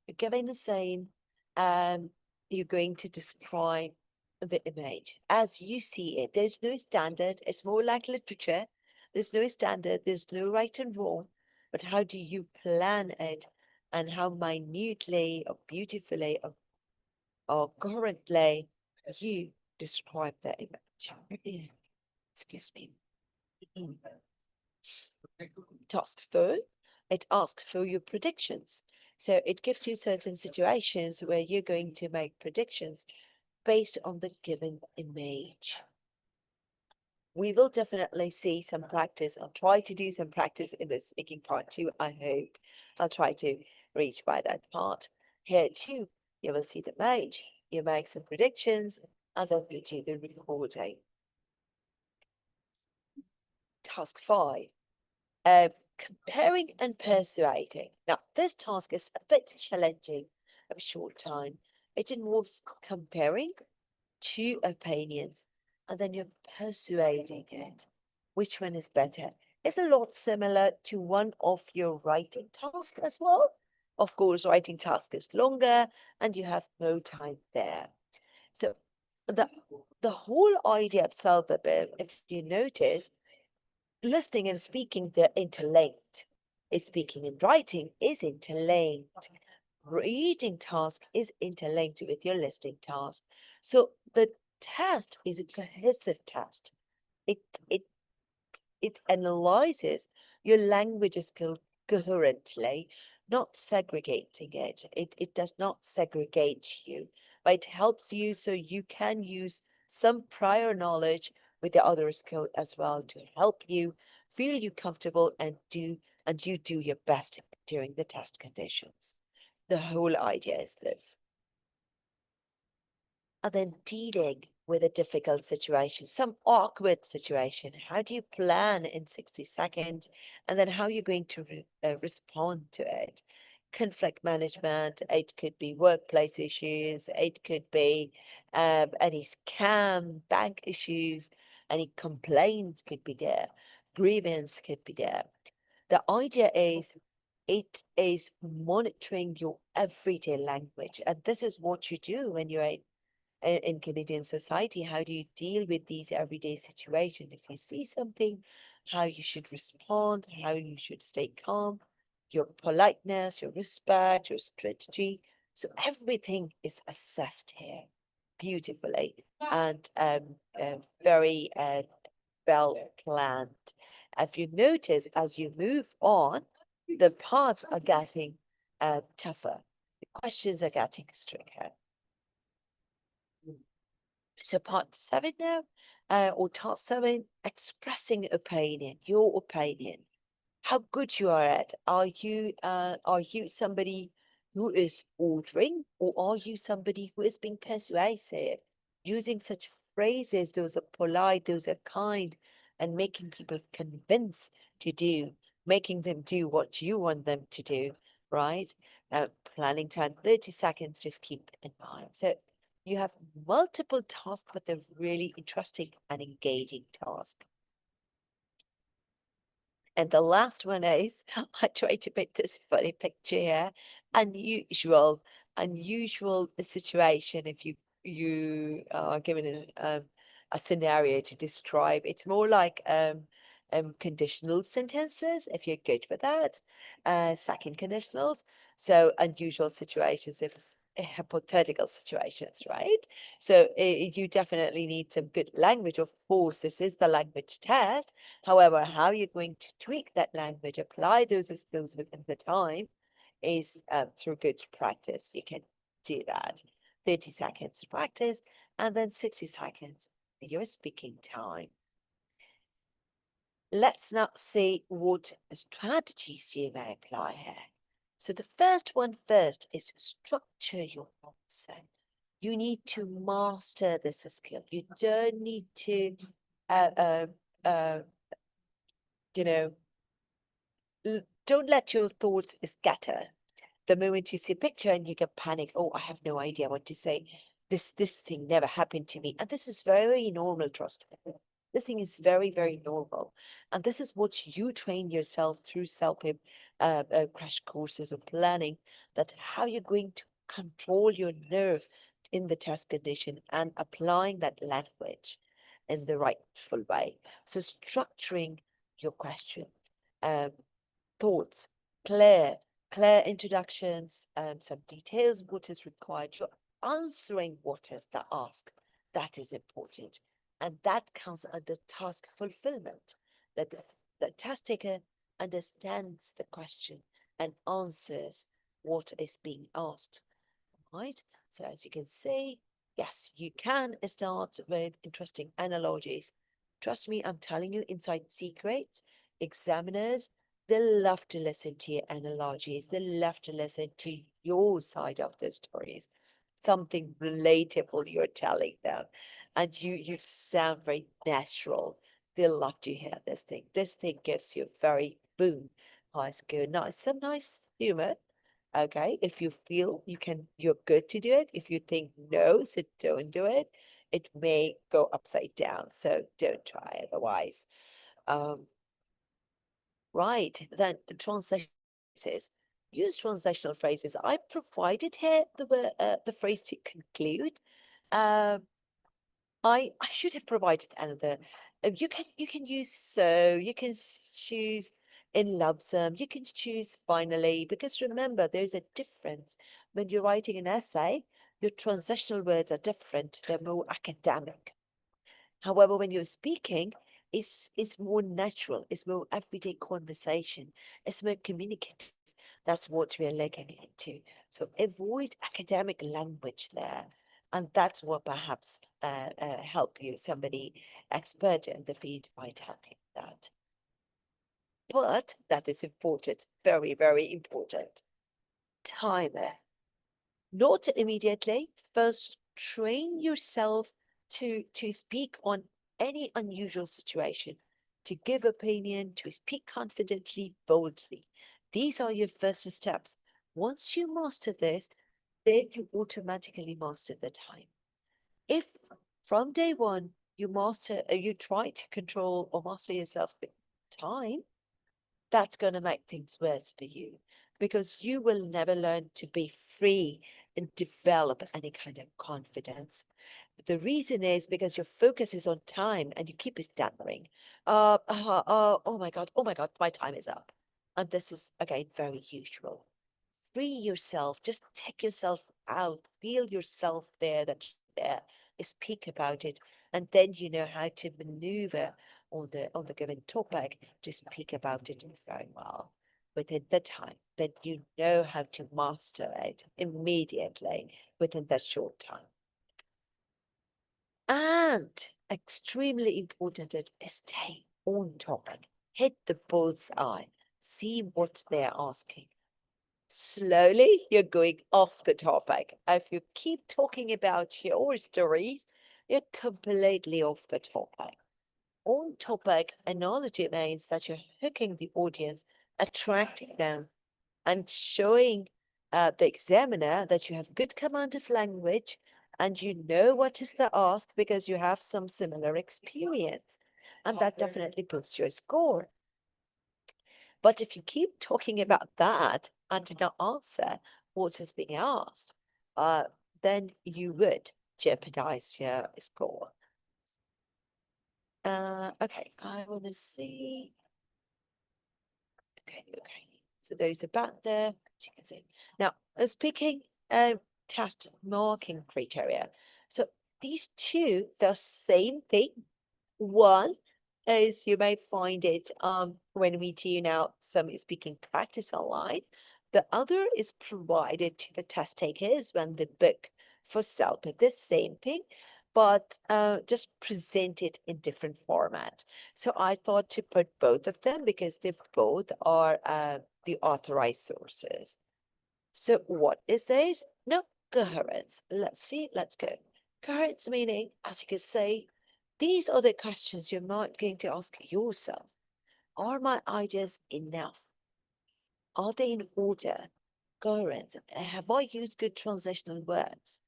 You're giving the scene, you're going to describe the image as you see it. There's no standard. It's more like literature. There's no standard. There's no right and wrong. But how do you plan it, and how minutely or beautifully or currently you describe the image? Excuse me. Task 4, it asks for your predictions. So it gives you certain situations where you're going to make predictions based on the given image. We will definitely see some practice. I'll try to do some practice in the speaking part too, I hope. I'll try to reach by that part. Here too, you will see the image, you make some predictions, and then you do the recording. Task 5. Comparing and persuading. Now, this task is a bit challenging of a short time. It involves comparing 2 opinions, and then you're persuading it. Which one is better? It's a lot similar to one of your writing tasks as well. Of course, writing task is longer and you have more time there. So the whole idea of CELPIP, if you notice, listening and speaking, they're interlinked. Speaking and writing is interlinked. Reading task is interlinked with your listening task. So the test is a cohesive test. It it it analyzes your language skill coherently, not segregating it. It does not segregate you, but it helps you so you can use some prior knowledge with the other skill as well to help you feel you comfortable and you do your best during the test conditions. The whole idea is this. And then dealing with a difficult situation, some awkward situation. How do you plan in 60 seconds? And then how you're going to respond to it? Conflict management, it could be workplace issues, it could be any scam, bank issues, any complaints could be there, grievance could be there. The idea is it is monitoring your everyday language. And this is what you do when you're in Canadian society. How do you deal with these everyday situations? If you see something, how you should respond, how you should stay calm, your politeness, your respect, your strategy. So everything is assessed here beautifully and very well planned. If you notice, as you move on, the parts are getting tougher. The questions are getting stricter. So part 7 now, or task 7, expressing opinion, your opinion. How good you are at. Are you somebody who is ordering, or are you somebody who is being persuasive? Using such phrases, those are polite, those are kind, and making people convince to do, making them do what you want them to do, right? Planning time, 30 seconds, just keep in mind. So you have multiple tasks, but they're really interesting and engaging tasks. And the last one is, I tried to make this funny picture here, unusual situation. If you are given a scenario to describe, it's more like conditional sentences, if you're good with that, second conditionals. So unusual situations, if hypothetical situations, right? So you definitely need some good language. Of course, this is the language test. However, how you're going to tweak that language, apply those skills within the time is through good practice. You can do that. 30 seconds practice and then 60 seconds your speaking time. Let's now see what strategies you may apply here. So the first one first is structure your answer. You need to master this skill. You don't need to, you know, don't let your thoughts scatter. The moment you see a picture and you get panic, oh, I have no idea what to say. This thing never happened to me. And this is very normal, trust me. This thing is very, very normal. And this is what you train yourself through CELPIP crash courses or planning, that how you're going to control your nerve in the test condition and applying that language in the rightful way. So structuring your question, thoughts, clear introductions, some details, what is required. You're answering what is the ask. That is important. And that comes under task fulfillment, that the task taker understands the question and answers what is being asked, right? So as you can see, yes, you can start with interesting analogies. Trust me, I'm telling you inside secrets, examiners, they love to listen to your analogies. They love to listen to your side of the stories, something relatable you're telling them. And you sound very natural. They love to hear this thing. This thing gives you very boom, nice, good, nice, some nice humor. Okay, if you feel you're good to do it. If you think no, so don't do it. It may go upside down, so don't try otherwise. Right, then translation phrases. Use transitional phrases. I provided here the phrase to conclude. I should have provided another. You can use so, you can choose in lump sum, you can choose finally, because remember there's a difference. When you're writing an essay, your transitional words are different, they're more academic. However, when you're speaking, it's more natural, it's more everyday conversation, it's more communicative. That's what we're looking into. So avoid academic language there. And that's what perhaps help you. Somebody expert in the field might help you with that. But that is important, very, very important. Timer. Not immediately. First, train yourself to speak on any unusual situation, to give opinion, to speak confidently, boldly. These are your first steps. Once you master this, then you automatically master the time. If from day one you you try to control or master yourself with time, that's going to make things worse for you, because you will never learn to be free and develop any kind of confidence. The reason is because your focus is on time and you keep stammering. Oh my God, my time is up. And this is, again, very usual. Free yourself, just take yourself out, feel yourself there, that you're there, speak about it, and then you know how to maneuver on the given topic to speak about it very well within the time. Then you know how to master it immediately within that short time. And extremely important is stay on topic, hit the bull's eye, see what they're asking. Slowly, you're going off the topic. If you keep talking about your stories, you're completely off the topic. On topic analogy means that you're hooking the audience, attracting them, and showing the examiner that you have good command of language and you know what is the ask because you have some similar experience. And that definitely boosts your score. But if you keep talking about that and do not answer what is being asked, then you would jeopardize your score. Okay, I want to see. Okay. So there's a button there, as you can see. Now, speaking test marking criteria. So these two, the same thing. One is you may find it when we do now some speaking practice online. The other is provided to the test takers when they book for CELPIP. The same thing, but just presented in different formats. So I thought to put both of them because they both are the authorized sources. So what is this? No, coherence. Let's see, let's go. Coherence meaning, as you can say, these are the questions you're not going to ask yourself. Are my ideas enough? Are they in order? Coherence. Have I used good transitional words?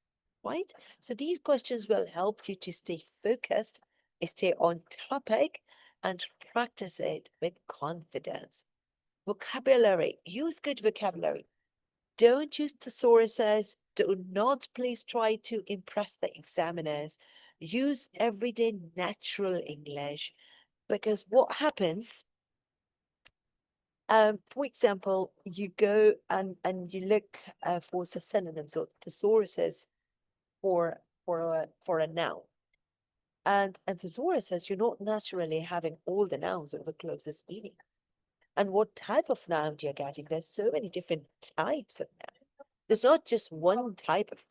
Right? So these questions will help you to stay focused, stay on topic, and practice it with confidence. Vocabulary. Use good vocabulary. Don't use thesauruses. Do not please try to impress the examiners. Use everyday natural English, because what happens, for example, you go and you look for synonyms or thesauruses for a noun. And thesauruses, you're not naturally having all the nouns or the closest meaning. And what type of noun you're getting? There's so many different types of noun. There's not just one type of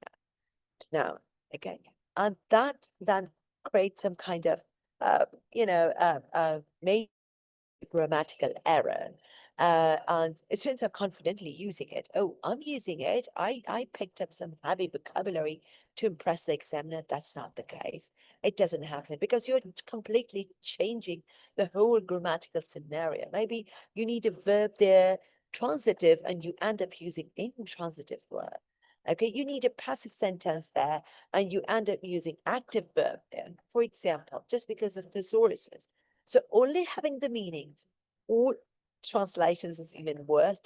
noun, okay? And that then creates some kind of, maybe grammatical error. And since I'm confidently using it, oh, I'm using it. I picked up some heavy vocabulary to impress the examiner. That's not the case. It doesn't happen because you're completely changing the whole grammatical scenario. Maybe you need a verb there, transitive, and you end up using intransitive word. Okay, you need a passive sentence there, and you end up using active verb there, for example, just because of thesauruses. So only having the meanings or translations is even worse.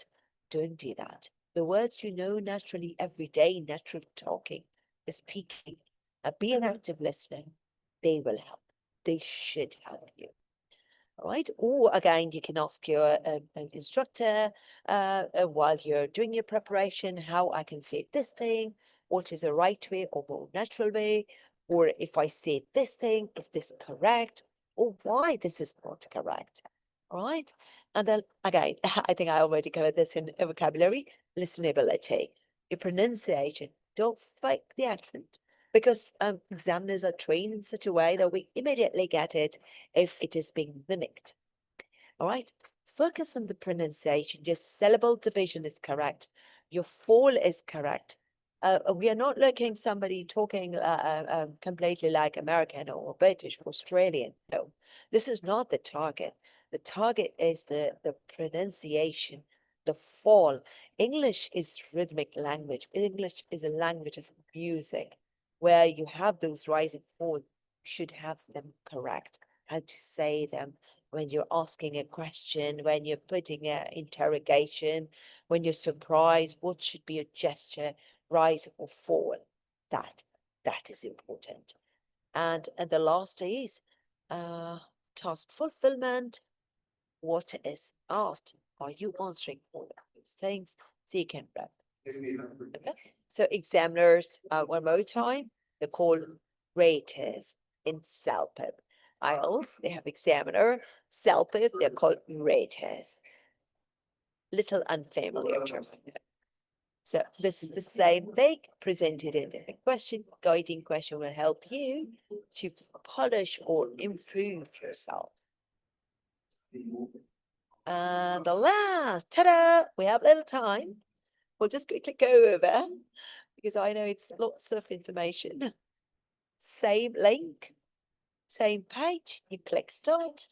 Don't do that. The words you know naturally every day, natural talking, speaking, be an active listener. they will help. They should help you. All right. Or again, you can ask your instructor while you're doing your preparation, how I can say this thing, what is the right way or more natural way, or if I say this thing, is this correct, or why this is not correct. All right. And then again, I think I already covered this in vocabulary, listenability, your pronunciation. Don't fake the accent, because examiners are trained in such a way that we immediately get it if it is being mimicked. All right, focus on the pronunciation. Your syllable division is correct. Your fall is correct. We are not looking somebody talking completely like American or British or Australian. No, this is not the target. The target is the pronunciation, the fall. English is rhythmic language. English is a language of music, where you have those rise and fall. You should have them correct. How to say them when you're asking a question, when you're putting an interrogation, when you're surprised, what should be a gesture, rise or fall? That is important. And the last is task fulfillment. What is asked? Are you answering all of those things? So you can wrap. Okay. So examiners, one more time, they're called raters in CELPIP. IELTS, they have examiner. CELPIP, they're called raters. Little unfamiliar term. So this is the same thing presented in the question. Guiding question will help you to polish or improve yourself. And the last, ta-da, we have a little time. We'll just quickly go over, because I know it's lots of information. Same link, same page, you click start,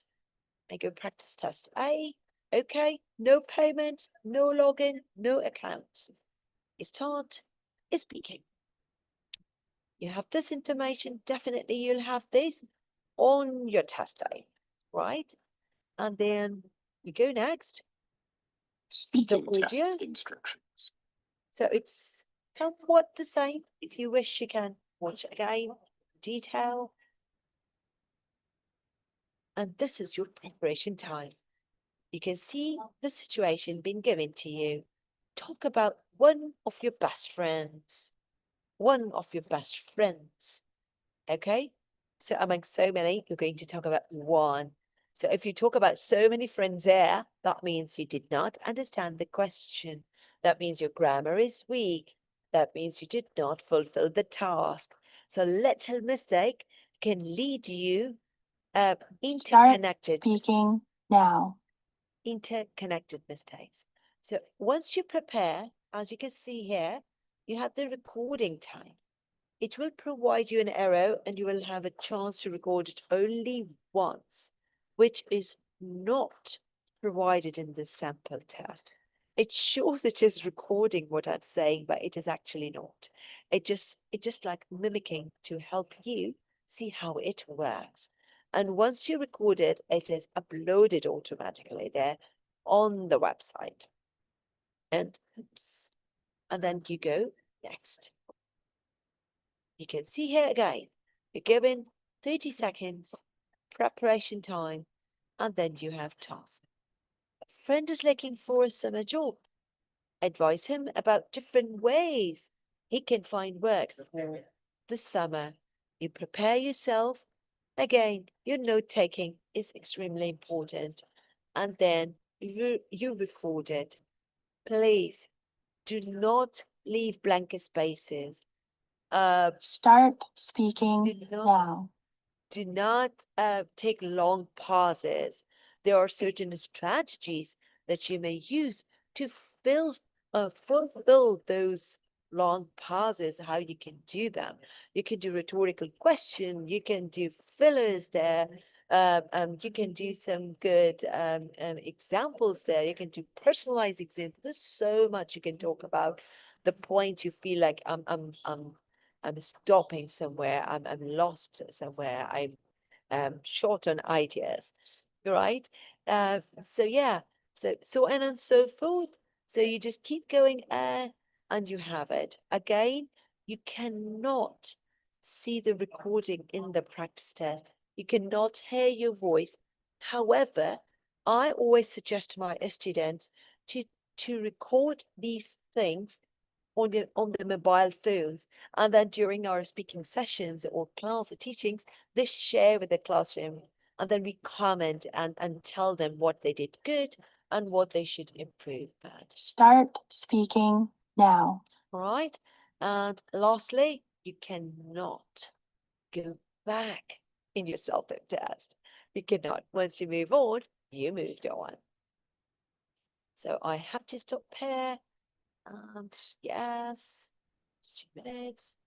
and go practice test A. Okay, no payment, no login, no accounts. Start is speaking. You have this information, definitely you'll have this on your test day, right? And then you go next. Speaking The test audio. instructions. So it's somewhat the same. If you wish, you can watch it again, detail. And this is your preparation time. You can see the situation being given to you. Talk about one of your best friends. One of your best friends. Okay? So among so many, you're going to talk about one. So if you talk about so many friends there, that means you did not understand the question. That means your grammar is weak. That means you did not fulfill the task. So little mistake can lead you interconnected. Speaking now. Interconnected mistakes. So once you prepare, as you can see here, you have the recording time. It will provide you an arrow and you will have a chance to record it only once, which is not provided in the sample test. It shows it is recording what I'm saying, but it is actually not. It just like mimicking to help you see how it works. And once you record it, it is uploaded automatically there on the website. And oops, and then you go next. You can see here again, you're given 30 seconds, preparation time, and then you have task. A friend is looking for a summer job. Advise him about different ways he can find work for the summer. You prepare yourself. Again, your note taking is extremely important. And then you record it. Please do not leave blank spaces. Start speaking Do not now. do not take long pauses. There are certain strategies that you may use to fulfill those long pauses, how you can do them. You can do rhetorical question, you can do fillers there, you can do some good examples there, you can do personalized examples. There's so much you can talk about. The point you feel like I'm stopping somewhere, I'm lost somewhere, I'm short on ideas, right? So yeah, so on and so forth. So you just keep going and you have it. Again, you cannot see the recording in the practice test. You cannot hear your voice. However, I always suggest to my students to record these things on the mobile phones, and then during our speaking sessions or class or teachings, they share with the classroom, and then we comment and tell them what they did good and what they should improve at. Start speaking now. All right. And lastly, you cannot go back in your CELPIP test. You cannot. Once you move on, you moved on. So I have to stop here. And yes, 2 minutes.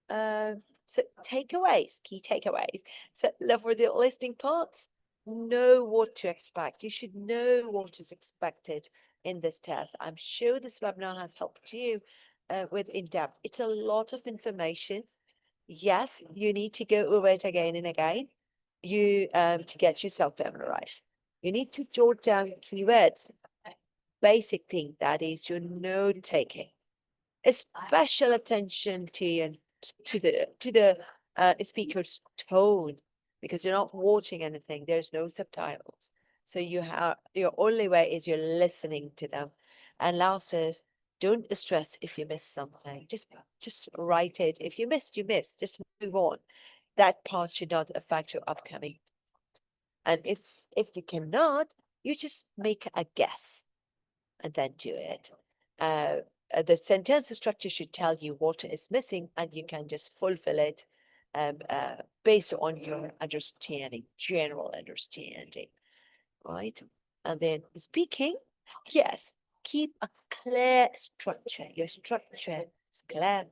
So takeaways, key takeaways. So for the listening parts, know what to expect. You should know what is expected in this test. I'm sure this webinar has helped you with in-depth. It's a lot of information. Yes, you need to go over it again and again to get yourself memorized. You need to jot down keywords. Basic thing, that is your note taking. Special attention to the speaker's tone, because you're not watching anything. There's no subtitles, so your only way is you're listening to them. And last is, don't stress if you miss something. Just write it. If you missed, you missed. Just move on. That part should not affect your upcoming. And if you cannot, you just make a guess and then do it. The sentence structure should tell you what is missing, and you can just fulfill it based on your understanding, general understanding, right? And then speaking, yes, keep a clear structure. Your structure is clear.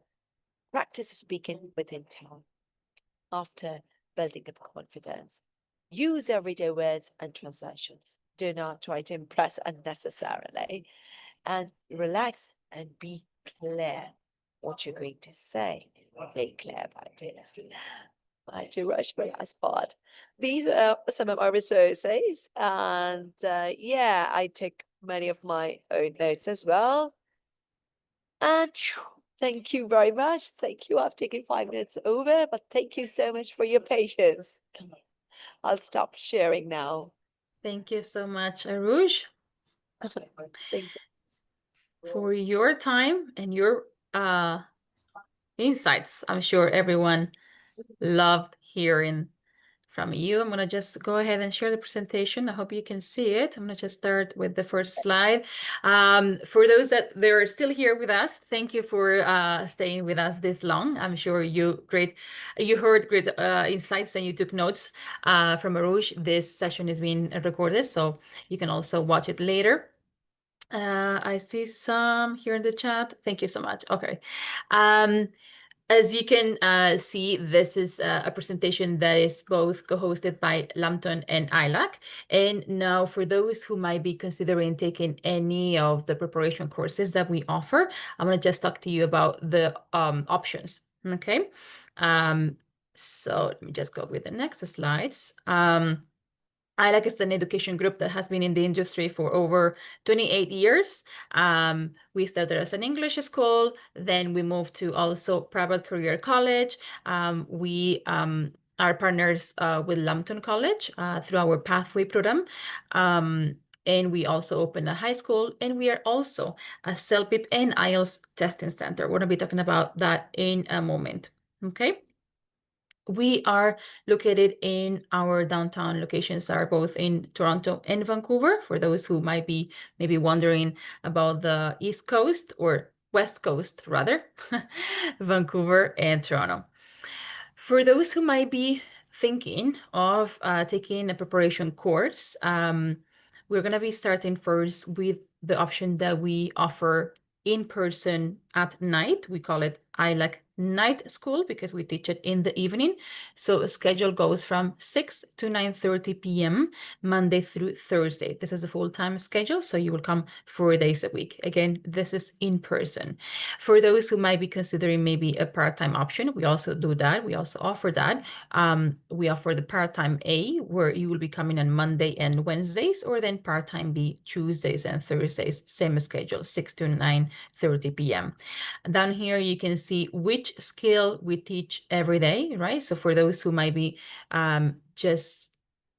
Practice speaking within time after building up confidence. Use everyday words and translations. Do not try to impress unnecessarily, and relax and be clear what you're going to say. Be clear about it. I had to rush my last part. These are some of my resources, and yeah, I took many of my own notes as well. And thank you very much. Thank you. I've taken 5 minutes over, but thank you so much for your patience. I'll stop sharing now. Thank you so much, Aruj, Thank for your time and your insights. I'm sure everyone loved hearing from you. I'm going to just go ahead and share the presentation. I hope you can see it. I'm going to just start with the first slide. For those that they're still here with us, thank you for staying with us this long. I'm sure you heard great insights and you took notes from Aruj. This session is being recorded, so you can also watch it later. I see some here in the chat. Thank you so much. Okay. As you can see, this is a presentation that is both co-hosted by Lambton and ILAC. And now for those who might be considering taking any of the preparation courses that we offer, I'm going to just talk to you about the options, okay? So let me just go with the next slides. ILAC is an education group that has been in the industry for over 28 years. We started as an English school, then we moved to also private career college. We are partners with Lambton College through our Pathway program. And we also opened a high school, and we are also a CELPIP and IELTS testing center. We're going to be talking about that in a moment, okay? We are located in our downtown locations are both in Toronto and Vancouver, for those who might be maybe wondering about the East Coast or West Coast rather, Vancouver and Toronto. For those who might be thinking of taking a preparation course, we're going to be starting first with the option that we offer in person at night. We call it ILAC Night School because we teach it in the evening. So the schedule goes from 6 to 9:30 p.m. Monday through Thursday. This is a full-time schedule, so you will come 4 days a week. Again, this is in person. For those who might be considering maybe a part-time option, we also do that. We also offer that. We offer the part-time A, where you will be coming on Monday and Wednesdays, or then part-time B, Tuesdays and Thursdays, same schedule, 6 to 9:30 p.m. Down here, you can see which which skill we teach every day, right? So for those who might be just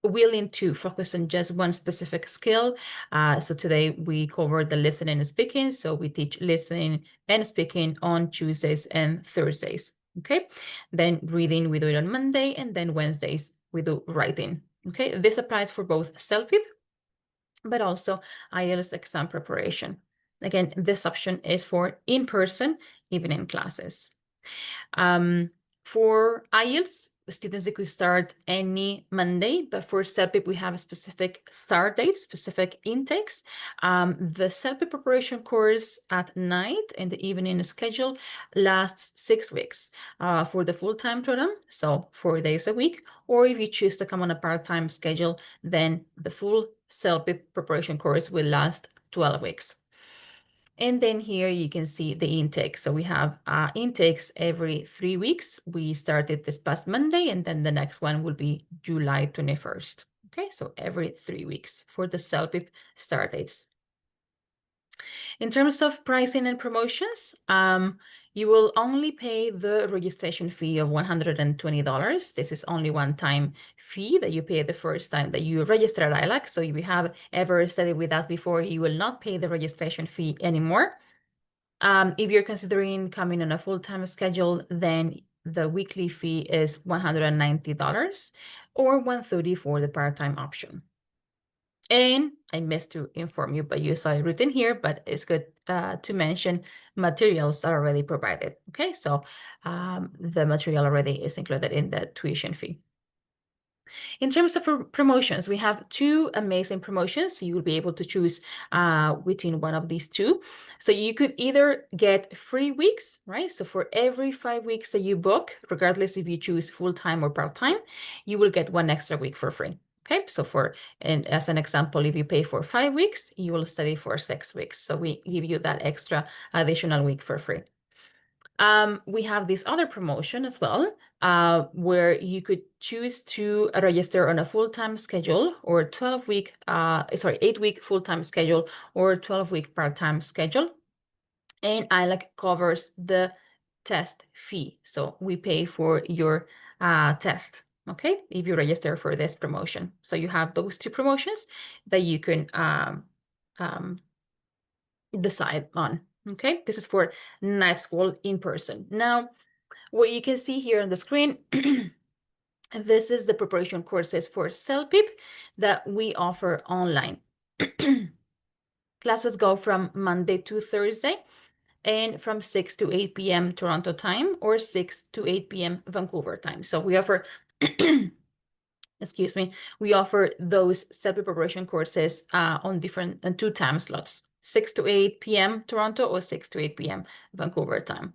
willing to focus on just one specific skill. So today we covered the listening and speaking. So we teach listening and speaking on Tuesdays and Thursdays. Okay. Then reading, we do it on Monday, and then Wednesdays we do writing. Okay. This applies for both CELPIP, but also IELTS exam preparation. Again, this option is for in-person evening classes. For IELTS, students, they could start any Monday, but for CELPIP, we have a specific start date, specific intakes. The CELPIP preparation course at night in the evening schedule lasts 6 weeks for the full-time program, so 4 days a week, or if you choose to come on a part-time schedule, then the full CELPIP preparation course will last 12 weeks. And then here you can see the intake. So we have intakes every 3 weeks. We started this past Monday, and then the next one will be July 21st. Okay, so every 3 weeks for the CELPIP start dates. In terms of pricing and promotions, you will only pay the registration fee of $120. This is only one-time fee that you pay the first time that you register at ILAC. So if you have ever studied with us before, you will not pay the registration fee anymore. If you're considering coming on a full-time schedule, then the weekly fee is $190 or $130 for the part-time option. And I missed to inform you, but you saw it written here, but it's good to mention materials are already provided. Okay, so the material already is included in the tuition fee. In terms of promotions, we have 2 amazing promotions. You will be able to choose between one of these 2. So you could either get free weeks, right? So for every 5 weeks that you book, regardless if you choose full-time or part-time, you will get 1 extra week for free. Okay, so as an example, if you pay for 5 weeks, you will study for 6 weeks. So we give you that extra additional week for free. We have this other promotion as well, where you could choose to register on a full-time schedule or 8-week full-time schedule or 12-week part-time schedule. And ILAC covers the test fee. So we pay for your test, okay, if you register for this promotion. So you have those 2 promotions that you can decide on. Okay, this is for night school in person. Now, what you can see here on the screen, this is the preparation courses for CELPIP that we offer online. Classes go from Monday to Thursday and from 6 to 8 p.m. Toronto time or 6 to 8 p.m. Vancouver time. So we offer, excuse me, we offer those CELPIP preparation courses on 2 time slots. 6 to 8 p.m. Toronto or 6 to 8 p.m. Vancouver time.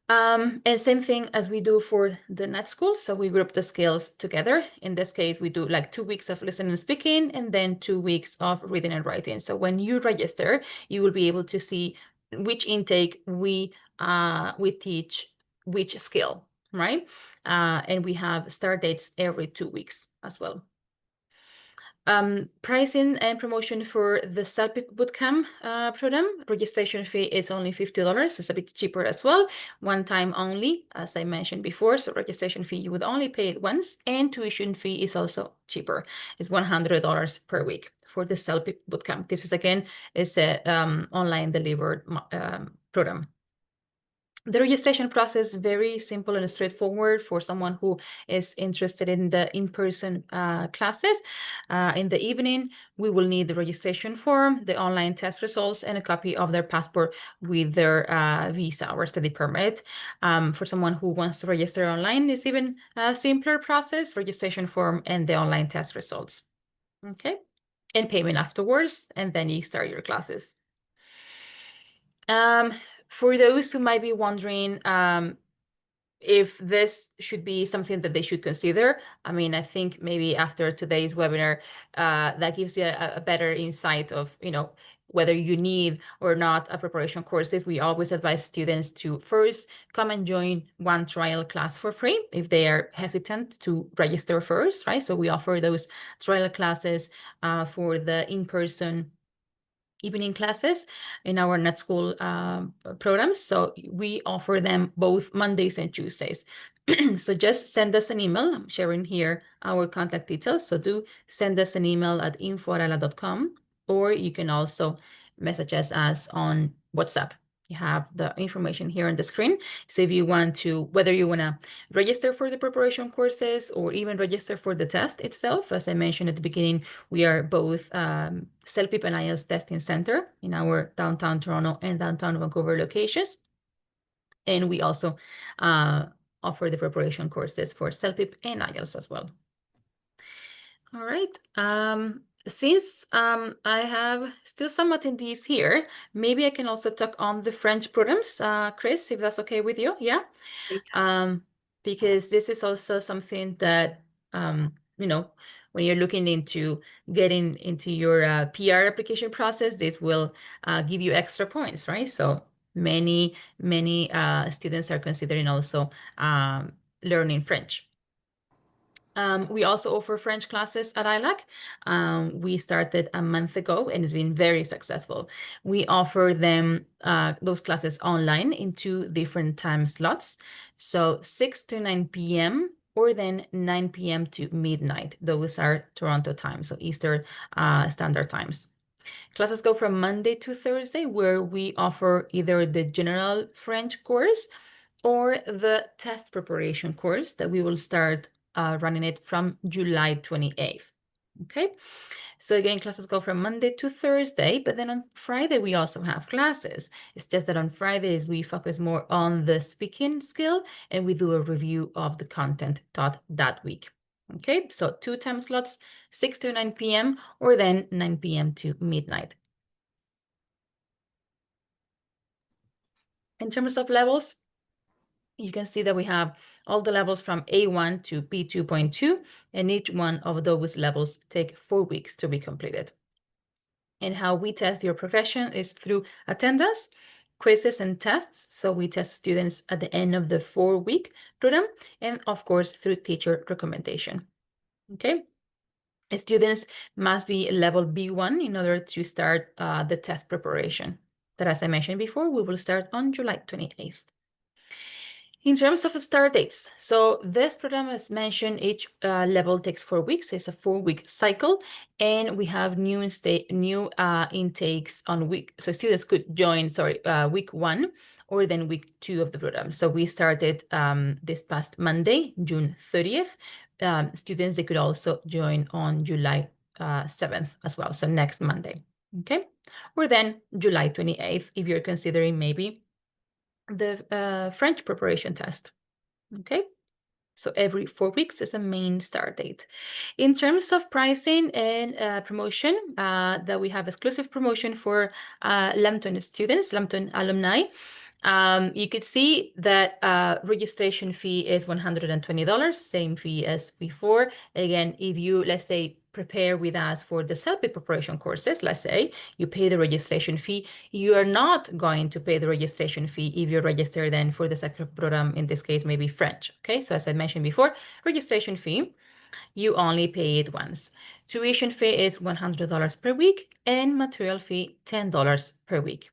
And same thing as we do for the night school. So we group the skills together. In this case, we do like 2 weeks of listening and speaking and then 2 weeks of reading and writing. So when you register, you will be able to see which intake we teach which skill, right? And we have start dates every 2 weeks as well. Pricing and promotion for the CELPIP bootcamp program, registration fee is only $50. It's a bit cheaper as well, one time only, as I mentioned before. So registration fee, you would only pay it once, and tuition fee is also cheaper. It's $100 per week for the CELPIP bootcamp. This is, again, is a online delivered program. The registration process, very simple and straightforward for someone who is interested in the in-person classes. In the evening, we will need the registration form, the online test results, and a copy of their passport with their visa or study permit. For someone who wants to register online, it's even a simpler process, registration form and the online test results. Okay, and payment afterwards, and then you start your classes. For those who might be wondering if this should be something that they should consider, I mean, I think maybe after today's webinar, that gives you a better insight of, whether you need or not a preparation courses. We always advise students to first come and join one trial class for free if they are hesitant to register first, right? So we offer those trial classes for the in-person evening classes in our Net School programs. So we offer them both Mondays and Tuesdays. So just send us an email. I'm sharing here our contact details. So do send us an email at info@ayala.com, or you can also message us on WhatsApp. You have the information here on the screen. So if you want to, whether you want to register for the preparation courses or even register for the test itself, as I mentioned at the beginning, we are both CELPIP and IELTS testing center in our downtown Toronto and downtown Vancouver locations. And we also offer the preparation courses for CELPIP and IELTS as well. All right. Since I have still some attendees here, maybe I can also talk on the French programs, Chris, if that's okay with you. Yeah. Because this is also something that, you know, when you're looking into getting into your PR application process, this will give you extra points, right? So many students are considering also learning French. We also offer French classes at ILAC. We started a month ago and it's been very successful. We offer them those classes online in 2 different time slots. So 6 to 9 p.m. or then 9 p.m. to midnight. Those are Toronto time, so Eastern Standard Times. Classes go from Monday to Thursday, where we offer either the general French course or the test preparation course that we will start running it from July 28th. Okay, so again, classes go from Monday to Thursday, but then on Friday we also have classes. It's just that on Fridays we focus more on the speaking skill and we do a review of the content taught that week. Okay, so 2 time slots, 6 to 9 p.m. or then 9 p.m. to midnight. In terms of levels, you can see that we have all the levels from A1 to B2.2, and each one of those levels take 4 weeks to be completed. And how we test your progression is through attendance, quizzes, and tests. So we test students at the end of the 4-week program, and of course, through teacher recommendation. Okay. Students must be level B1 in order to start the test preparation. That, as I mentioned before, we will start on July 28th. In terms of start dates, so this program, as mentioned, each level takes 4 weeks. It's a 4-week cycle, and we have new intakes on week. So students could join, week 1 or then week 2 of the program. So we started this past Monday, June 30th. Students, they could also join on July 7th as well. So next Monday, okay? Or then July 28th, if you're considering maybe the French preparation test. Okay, so every 4 weeks is a main start date. In terms of pricing and promotion, that we have exclusive promotion for Lambton students, Lambton alumni. You could see that registration fee is $120, same fee as before. Again, if you, let's say, prepare with us for the CELPIP preparation courses, let's say you pay the registration fee, you are not going to pay the registration fee if you register then for the second program, in this case, maybe French. Okay, so as I mentioned before, registration fee, you only pay it once. Tuition fee is $100 per week and material fee $10 per week.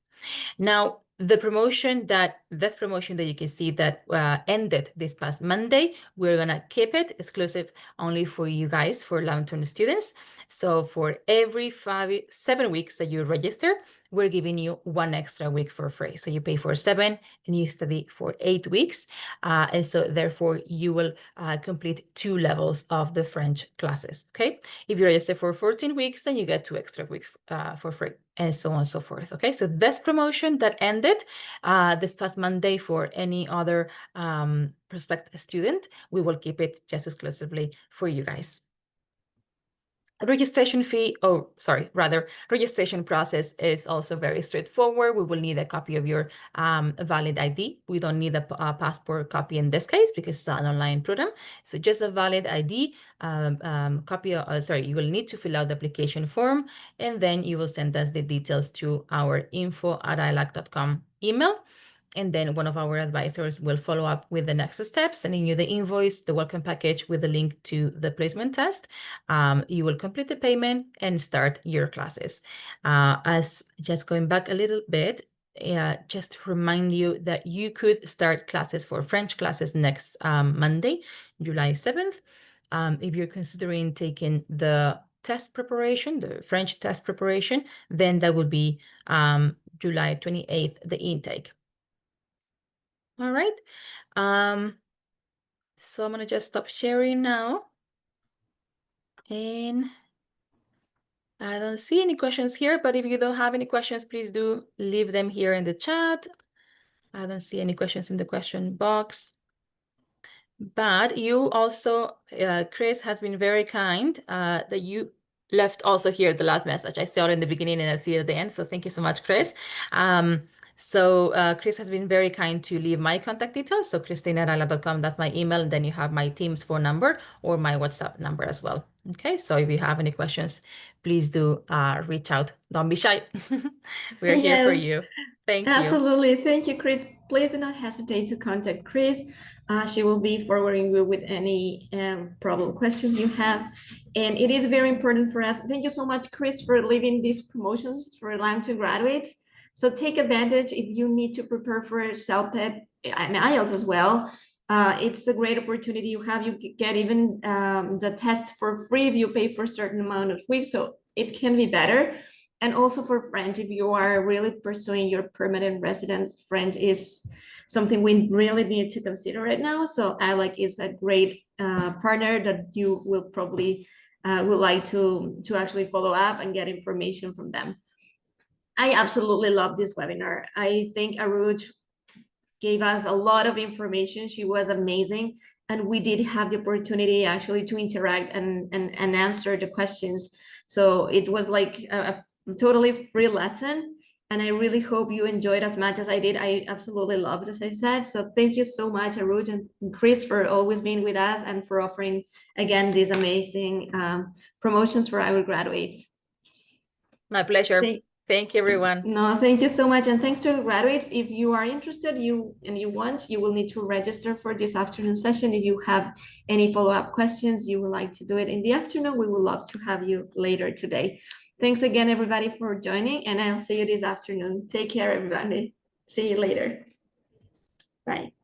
Now, this promotion that you can see that ended this past Monday, we're gonna keep it exclusive only for you guys, for long-term students. So for every 7 weeks that you register, we're giving you 1 extra week for free. So you pay for 7 and you study for 8 weeks. And so therefore you will complete 2 levels of the French classes, okay? If you register for 14 weeks, then you get 2 extra weeks for free, and so on and so forth, okay? So this promotion that ended this past Monday, for any other prospective student, we will keep it just exclusively for you guys. Registration process is also very straightforward. We will need a copy of your valid ID. We don't need a passport copy in this case because it's an online program. So just a valid ID copy. You will need to fill out the application form, and then you will send us the details to our info@ilac.com email. And then one of our advisors will follow up with the next steps, sending you the invoice, the welcome package with the link to the placement test. You will complete the payment and start your classes. As just going back a little bit, just to remind you that you could start classes for French classes next Monday, July 7th. If you're considering taking the test preparation, the French test preparation, then that will be July 28th, the intake. All right. So I'm gonna just stop sharing now. And I don't see any questions here, but if you don't have any questions, please do leave them here in the chat. I don't see any questions in the question box. But you also, Chris has been very kind that you left also here the last message. I saw it in the beginning and I see it at the end. So thank you so much, Chris. Chris has been very kind to leave my contact details. So christinarala.com, that's my email. And then you have my team's phone number or my WhatsApp number as well. Okay, so if you have any questions, please do reach out. Don't be shy. We're here for Yes. you. Thank you. Absolutely. Thank you, Chris. Please do not hesitate to contact Chris. She will be forwarding you with any problem questions you have. And it is very important for us. Thank you so much, Chris, for leaving these promotions for Lambton graduates. So take advantage if you need to prepare for CELPIP and IELTS as well. It's a great opportunity you have. You get even the test for free if you pay for a certain amount of weeks. So it can be better. And also for French, if you are really pursuing your permanent residence, French is something we really need to consider right now. So ALEC is a great partner that you will probably would like to actually follow up and get information from them. I absolutely love this webinar. I think Aruj gave us a lot of information. She was amazing. And we did have the opportunity actually to interact and answer the questions. So it was like a totally free lesson. And I really hope you enjoyed as much as I did. I absolutely loved, as I said. So thank you so much, Aruj and Chris, for always being with us and for offering, again, these amazing promotions for our graduates. My pleasure. Thank you, everyone. No, thank you so much. And thanks to graduates. If you are interested, you will need to register for this afternoon session. If you have any follow-up questions, you would like to do it in the afternoon, we would love to have you later today. Thanks again, everybody, for joining, and I'll see you this afternoon. Take care, everybody. See you later. Bye.